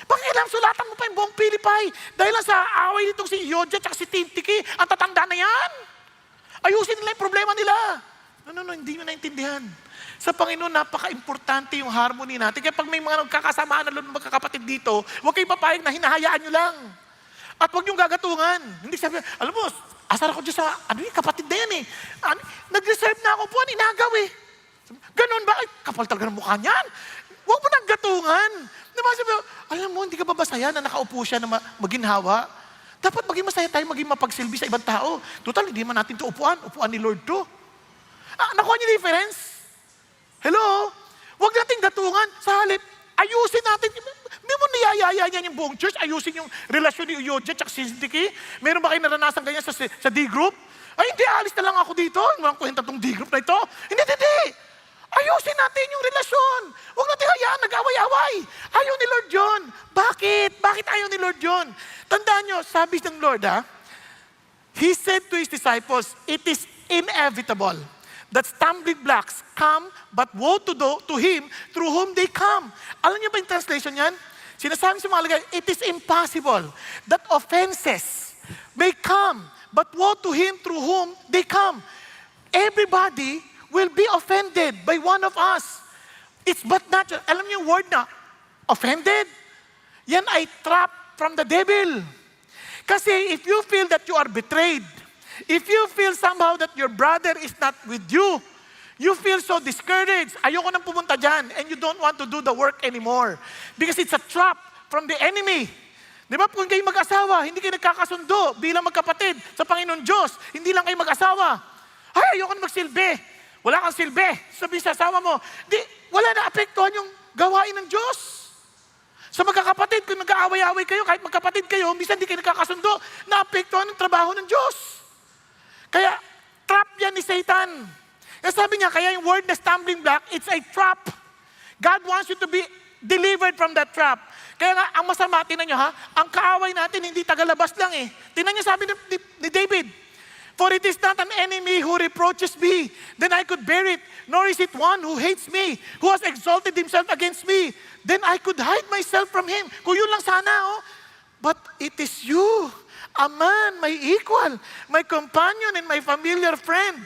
Bakit kailangan sulatan mo pa yung buong Pilipay? Dahil lang sa away nitong si Euodia at si Syntyche, ang tatanda na yan. Ayusin nila yung problema nila. No, hindi mo naintindihan. Sa Panginoon, napaka-importante yung harmony natin. Kaya pag may mga nagkakasamaan na lalo magkakapatid dito, huwag kayong papayag na hinahayaan nyo lang. At huwag niyong gagatungan. Hindi sabi, alam mo, asar ako dyan sa, kapatid na yan eh. Nag-reserve na ako po, inagaw eh. Ganon ba? Ay, kapal talaga ng mukha niyan. Huwag mo nang gatungan. Diba sabi, alam mo, hindi ka ba masaya na nakaupo siya na maginhawa? Dapat maging masaya tayo, maging mapagsilbi sa ibang tao. Total, hindi man natin ito upuan ni Lord to. Nakuha niyo difference? Hello? Huwag natin gatungan. Sa halip, ayusin natin. Hindi mo niyayaya niyan yung buong church. Ayusin yung relasyon ni Euodia at Syntyche. Meron ba kayo naranasan ganyan sa D-group? Ay, hindi, alis na lang ako dito. Walang kwenta tong D-group na ito. Hindi. Ayusin natin yung relasyon. Huwag natin hayaan, nag-away-away. Ayaw ni Lord yun. Bakit? Bakit ayaw ni Lord yun? Tandaan nyo, sabi ng Lord, He said to His disciples, it is inevitable that stumbling blocks come, but woe to him through whom they come. Alam niyo ba yung translation yan? Sinasabi sa mga lagay, it is impossible that offenses may come, but woe to him through whom they come. Everybody will be offended by one of us. It's but natural. Alam niyo yung word na, offended? Yan ay trap from the devil. Kasi if you feel that you are betrayed, if you feel somehow that your brother is not with you, you feel so discouraged, ayoko nang pumunta dyan, and you don't want to do the work anymore. Because it's a trap from the enemy. Di ba? Kung kayo mag-asawa, hindi kayo nagkakasundo bilang magkapatid sa Panginoon Diyos, hindi lang kayo mag-asawa. Ay, ayoko nang magsilbi. Wala kang silbi. Sabi sa asawa mo, wala na apektuhan yung gawain ng Diyos. Sa magkakapatid, kung nag-aaway-aaway kayo, kahit magkapatid kayo, minsan hindi kayo nagkakasundo, naapektuhan ng trabaho ng Diyos. Kaya, trap yan ni Satan. Kaya sabi niya, kaya yung word na stumbling block, it's a trap. God wants you to be delivered from that trap. Kaya nga, ang masama, tinan nyo ang kaaway natin, hindi tagalabas lang eh. Tinan nyo sabi ni David, for it is not an enemy who reproaches me, then I could bear it. Nor is it one who hates me, who has exalted himself against me. Then I could hide myself from him. Kung yun lang sana, But it is you, a man, my equal, my companion, and my familiar friend.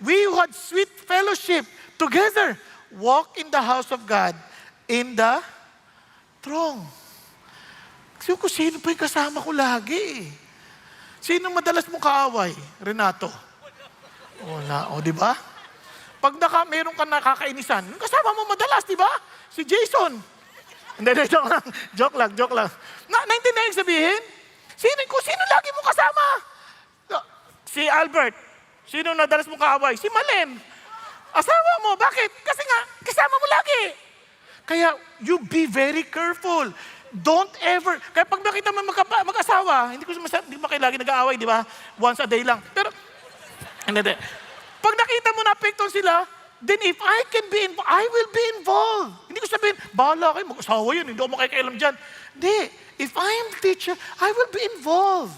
We who had sweet fellowship together walk in the house of God in the throng. Kasi kung sino pa yung kasama ko lagi. Sino madalas mong kaaway? Renato? Wala. O, di ba? Pag meron ka nakakainisan, kasama mo madalas, di ba? Si Jason. Hindi, joke lang. Naintindihan yung sabihin? Kung sino lagi mo kasama? Si Albert. Sino madalas mong kaaway? Si Malen. Asawa mo. Bakit? Kasi nga, kasama mo lagi. Kaya, you be very careful. Don't ever, kaya pag nakita mo mag-asawa, hindi mo kayo lagi nag-aaway, di ba? Once a day lang. Pero, hindi. Pag nakita mo na apekton sila, then if I can be involved, I will be involved. Hindi ko sabihin, bahala kayo, mag-asawa yun, hindi ako makikialam dyan. Hindi. If I am teacher, I will be involved.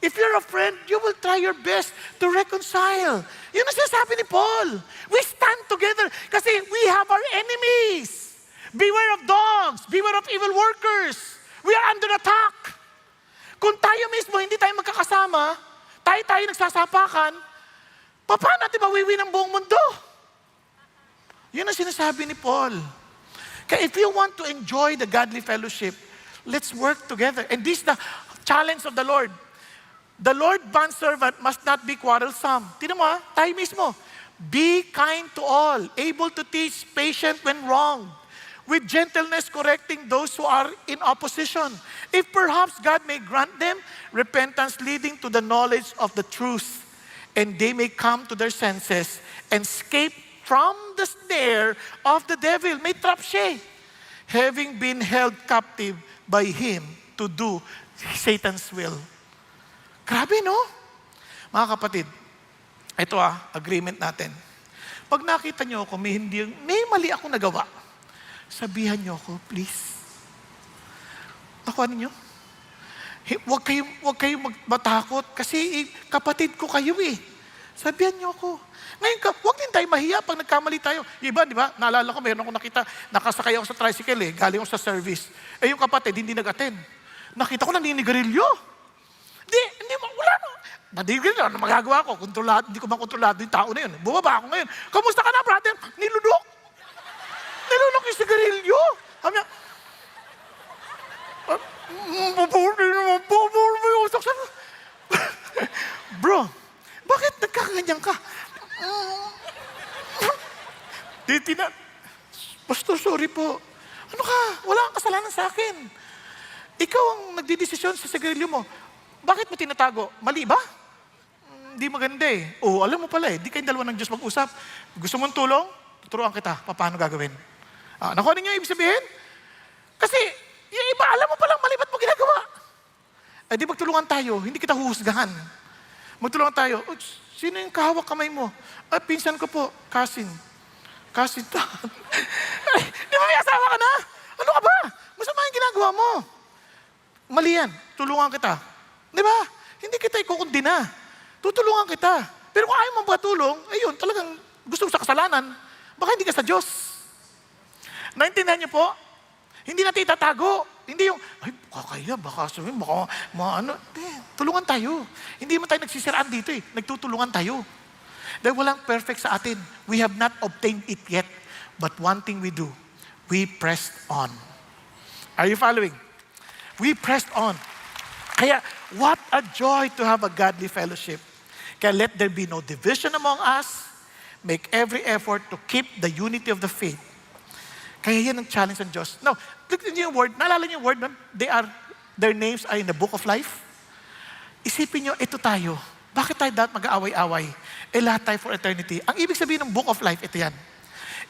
If you're a friend, you will try your best to reconcile. Yun ang sinasabi ni Paul. We stand together kasi we have our enemies. Beware of dogs. Beware of evil workers. We are under attack. Kung tayo mismo hindi tayo magkakasama, tayo nagsasapakan, paano natin mawiwi ng buong mundo? Yun ang sinasabi ni Paul. Kaya if you want to enjoy the godly fellowship, let's work together. And this is the challenge of the Lord. The Lord bondservant must not be quarrelsome. Tignan mo tayo mismo. Be kind to all, able to teach, patient when wronged, with gentleness correcting those who are in opposition. If perhaps God may grant them repentance leading to the knowledge of the truth, and they may come to their senses and escape from the snare of the devil. May trap siya. Having been held captive by him to do Satan's will. Grabe, no? Mga kapatid, ito agreement natin. Pag nakita nyo ako, may mali ako nagawa, sabihan nyo ako, please. Nakuha ninyo? Huwag kayong matakot kasi kapatid ko kayo eh. Sabihan nyo ako. Ngayon, huwag din tayo mahiya pag nagkamali tayo. Iba, di ba? Naalala ko, mayroon ako nakita, nakasakay ako sa tricycle galing ako sa service. Yung kapatid, hindi nag-attend. Nakita ko naninigarilyo. Hindi, wala no. Naninigarilyo, ano magagawa ko? Hindi ko makontrolado yung tao na yun. Bumaba ako ngayon. Kamusta ka na, brother? Nilunok yung sigarilyo. Sabi niya, bro, bakit nagkakanyan ka? Pastor, sorry po. Ano ka? Wala kang kasalanan sa akin. Ikaw ang nagdidesisyon sa sigarilyo mo. Bakit mo tinatago? Mali ba? Hindi maganda eh. Alam mo pala di kayong dalawa ng Diyos mag-usap. Gusto mong tulong? Tuturuan kita. Paano gagawin? Nakuha ninyo ibig sabihin? Kasi, yung iba, alam mo palang mali, ba't mo ginagawa? Di magtulungan tayo, hindi kita huhusgahan. Magtulungan tayo, sino yung kahawak kamay mo? Pinsan ko po, cousin. Cousin to. Di ba may asawa ka na? Ano ka ba? Masama yung ginagawa mo. Mali yan, tulungan kita. Di ba? Hindi kita ikukundina. Tutulungan kita. Pero kung ayaw mo ba tulong, ayun, talagang gusto mo sa kasalanan, baka hindi ka sa Diyos. Naintindihan niyo po? Hindi natin itatago. Hindi yung, kakaya, baka sabihin, tulungan tayo. Hindi mo tayo nagsisiraan dito Nagtutulungan tayo. Dahil walang perfect sa atin. We have not obtained it yet. But one thing we do, we pressed on. Are you following? We pressed on. Kaya, what a joy to have a godly fellowship. Kaya let there be no division among us. Make every effort to keep the unity of the faith. Kaya yan ang challenge ng Diyos. Now, look at yung word. Naalala niyo yung word, man? Their names are in the book of life. Isipin niyo, ito tayo. Bakit tayo dapat mag-aaway-away? Lahat tayo for eternity. Ang ibig sabihin ng book of life, ito yan.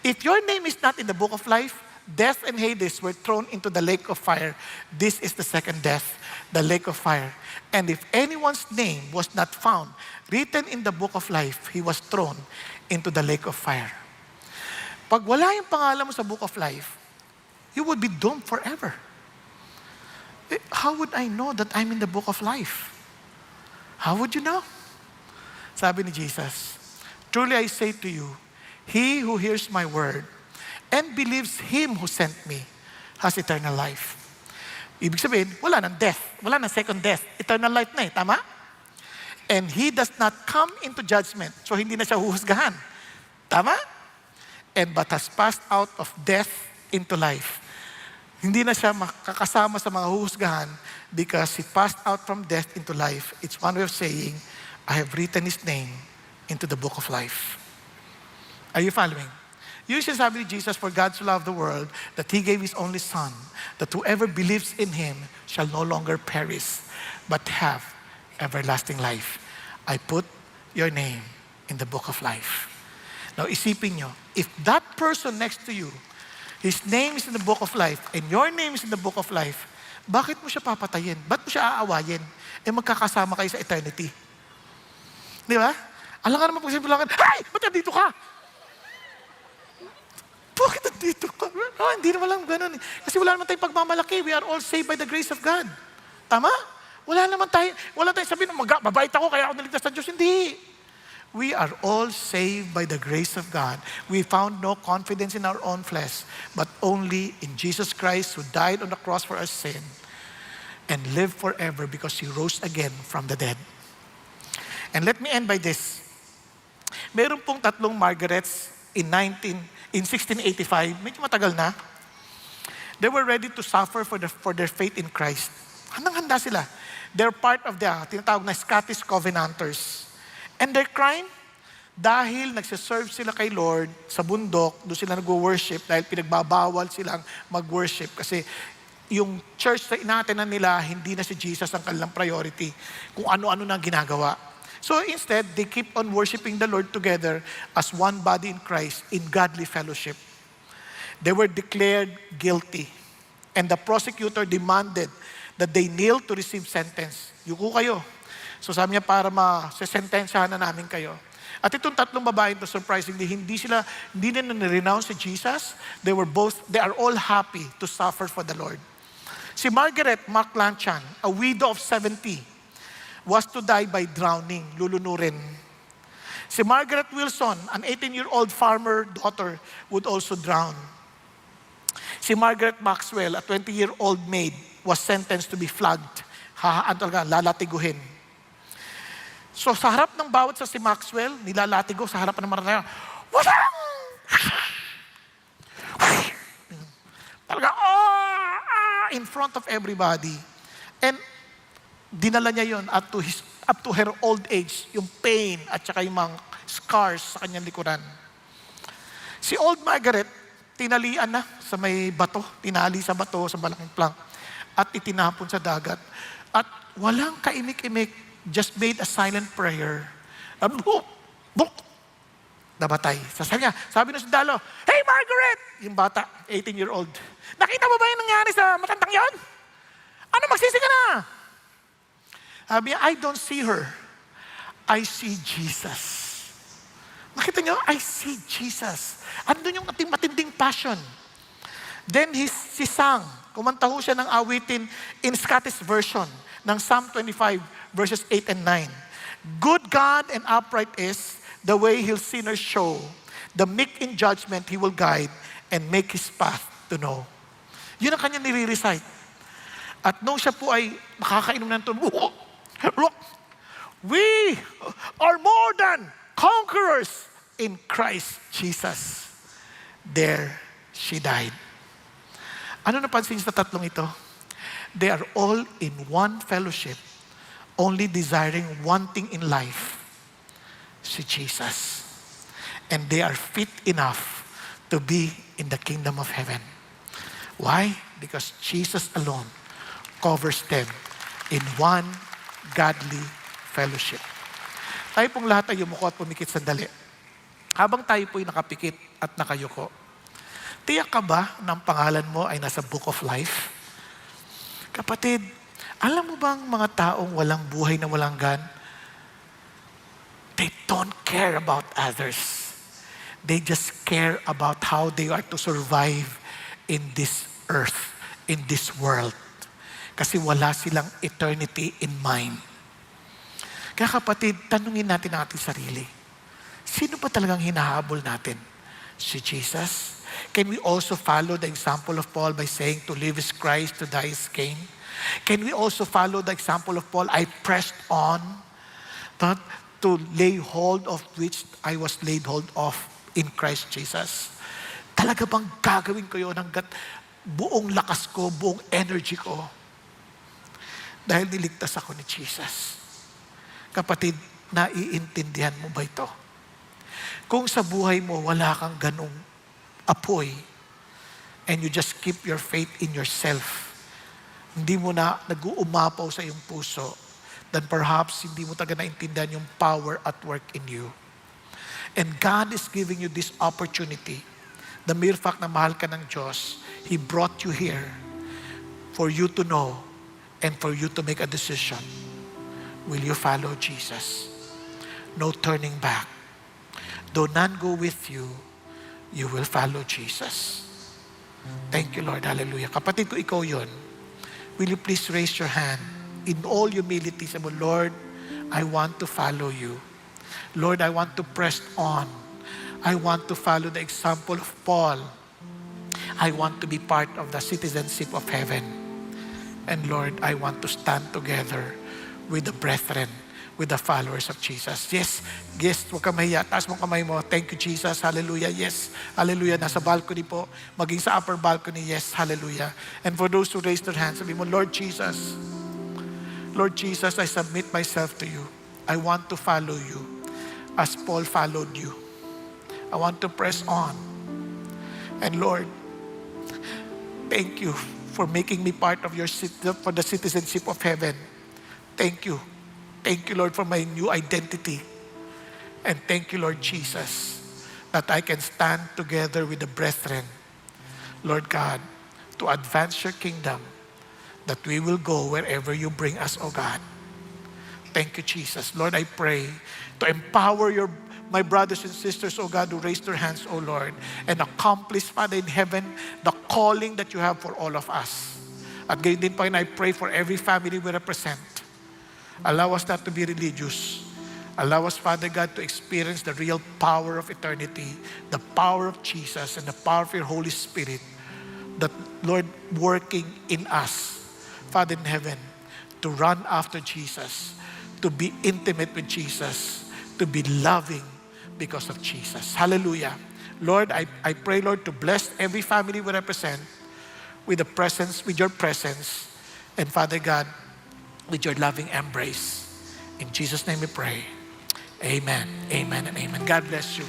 If your name is not in the book of life, death and Hades were thrown into the lake of fire. This is the second death, the lake of fire. And if anyone's name was not found written in the book of life, he was thrown into the lake of fire. Pag wala yung pangalan mo sa book of life, you would be doomed forever. How would I know that I'm in the book of life? How would you know? Sabi ni Jesus, truly I say to you, he who hears my word and believes him who sent me has eternal life. Ibig sabihin, wala nang death. Wala nang second death. Eternal life na tama? And He does not come into judgment. So hindi na siya huhusgahan. Tama? And but has passed out of death into life. Hindi na siya makakasama sa mga huhusgahan because He passed out from death into life. It's one way of saying, I have written His name into the book of life. Are you following? Yung sinasabi ni Jesus, for God so loved the world that He gave His only Son, that whoever believes in Him shall no longer perish, but have everlasting life. I put your name in the book of life. Now isipin nyo, if that person next to you, his name is in the book of life, and your name is in the book of life, bakit mo siya papatayin? Ba't mo siya aawayin? Eh magkakasama kayo sa eternity. Di ba? Alam ka naman pag sinabi, hey! Ba't nandito ka? Bakit nandito ka? Hindi naman lang ganun. Kasi wala naman tayong pagmamalaki. We are all saved by the grace of God. Tama? Wala tayong sabihin, mabait ako kaya ako naligtas ng Diyos. Hindi. We are all saved by the grace of God. We found no confidence in our own flesh, but only in Jesus Christ who died on the cross for our sin and lived forever because He rose again from the dead. And let me end by this. Meron pong tatlong Margarets in 1685, medyo matagal na. They were ready to suffer for their faith in Christ. Handang-handa sila. They're part of the tinatawag na Scottish Covenanters. And their crime, dahil nagsiserve sila kay Lord sa bundok, doon sila nag-worship dahil pinagbabawal silang mag-worship. Kasi yung church na inatenan nila, hindi na si Jesus ang kanilang priority. Kung ano-ano na ginagawa. So instead, they keep on worshiping the Lord together as one body in Christ in godly fellowship. They were declared guilty. And the prosecutor demanded that they kneel to receive sentence. Yuko kayo. So sabi niya, para masesentensyahan na namin kayo. At itong tatlong babae ito, surprisingly, hindi na nirenounce si Jesus. They are all happy to suffer for the Lord. Si Margaret McLanchan, a widow of 70, was to die by drowning, lulunurin. Si Margaret Wilson, an 18-year-old farmer daughter, would also drown. Si Margaret Maxwell, a 20-year-old maid, was sentenced to be flogged. Lalatiguhin. So sa harap ng bawat sa si Maxwell, nilalatigo sa harap ng maranayan. Wasang! Talaga, in front of everybody. And dinala niya yon up to her old age, yung pain at saka yung mga scars sa kanyang likuran. Si Old Margaret, tinalian na sa may bato, tinali sa bato, sa malaking plank, at itinapon sa dagat. At walang kaimik-imik, just made a silent prayer. Nabatay. Sabi ng sundalo, hey Margaret! Yung bata, 18-year-old. Nakita mo ba yung nangyari sa matandang yon? Ano, magsisi ka na? Sabi niya, I don't see her. I see Jesus. Nakita niyo, I see Jesus. Andun yung ating matinding passion. Then si sang, kumanta ho siya ng awitin in Scottish version ng Psalm 25 verses 8 and 9. Good God and upright is the way He'll sinners show. The meek in judgment He will guide and make His path to know. Yun ang kanya nire-recite. At nung siya po ay makakainom ng tunog, we are more than conquerors in Christ Jesus. There she died. Ano napansin sa tatlong ito? They are all in one fellowship, only desiring one thing in life, si Jesus. And they are fit enough to be in the kingdom of heaven. Why? Because Jesus alone covers them in one godly fellowship. Tayo pong lahat ay yumuko at pumikit sandali. Habang tayo po'y nakapikit at nakayuko, tiyak ka ba ng pangalan mo ay nasa book of life? Kapatid, alam mo bang mga taong walang buhay na walang gan? They don't care about others. They just care about how they are to survive in this earth, in this world. Kasi wala silang eternity in mind. Kaya kapatid, tanungin natin ang ating sarili. Sino ba talagang hinahabol natin? Si Jesus? Can we also follow the example of Paul by saying to live is Christ, to die is gain? Can we also follow the example of Paul? I pressed on Not to lay hold of which I was laid hold of in Christ Jesus. Talaga bang gagawin ko yun hanggat buong lakas ko, buong energy ko? Dahil niligtas ako ni Jesus. Kapatid, naiintindihan mo ba ito? Kung sa buhay mo wala kang ganong apoy, and you just keep your faith in yourself, hindi mo na nag-uumapaw sa iyong puso, then perhaps hindi mo talaga naintindihan yung power at work in you. And God is giving you this opportunity. The mere fact na mahal ka ng Diyos, He brought you here for you to know and for you to make a decision. Will you follow Jesus? No turning back. Though none go with you, you will follow Jesus. Thank you, Lord. Hallelujah. Kapatid ko, ikaw yun. Will you please raise your hand in all humility? Say mo, Lord, I want to follow you. Lord, I want to press on. I want to follow the example of Paul. I want to be part of the citizenship of heaven. And Lord, I want to stand together with the brethren, with the followers of Jesus. Yes, yes, huwag ka mahiya. Taas mo kamay mo. Thank you, Jesus. Hallelujah. Yes. Hallelujah. Nasa balcony po. Maging sa upper balcony. Yes. Hallelujah. And for those who raise their hands, sabi mo, Lord Jesus, I submit myself to you. I want to follow you as Paul followed you. I want to press on. And Lord, thank you for making me part of for the citizenship of heaven. Thank you. Thank you, Lord, for my new identity. And thank you, Lord Jesus, that I can stand together with the brethren, Lord God, to advance your kingdom, that we will go wherever you bring us, O God. Thank you, Jesus. Lord, I pray to empower my brothers and sisters, O God, who raised their hands, O Lord, and accomplish, Father, in heaven, the calling that you have for all of us. At gayon din, Panginoon, I pray for every family we represent. Allow us not to be religious. Allow us, Father God, to experience the real power of eternity, the power of Jesus, and the power of your Holy Spirit, that, Lord, working in us, Father in heaven, to run after Jesus, to be intimate with Jesus, to be loving because of Jesus. Hallelujah. Lord, I pray, Lord, to bless every family we represent with your presence, and Father God, with your loving embrace. In Jesus' name we pray. Amen, amen, and amen. God bless you.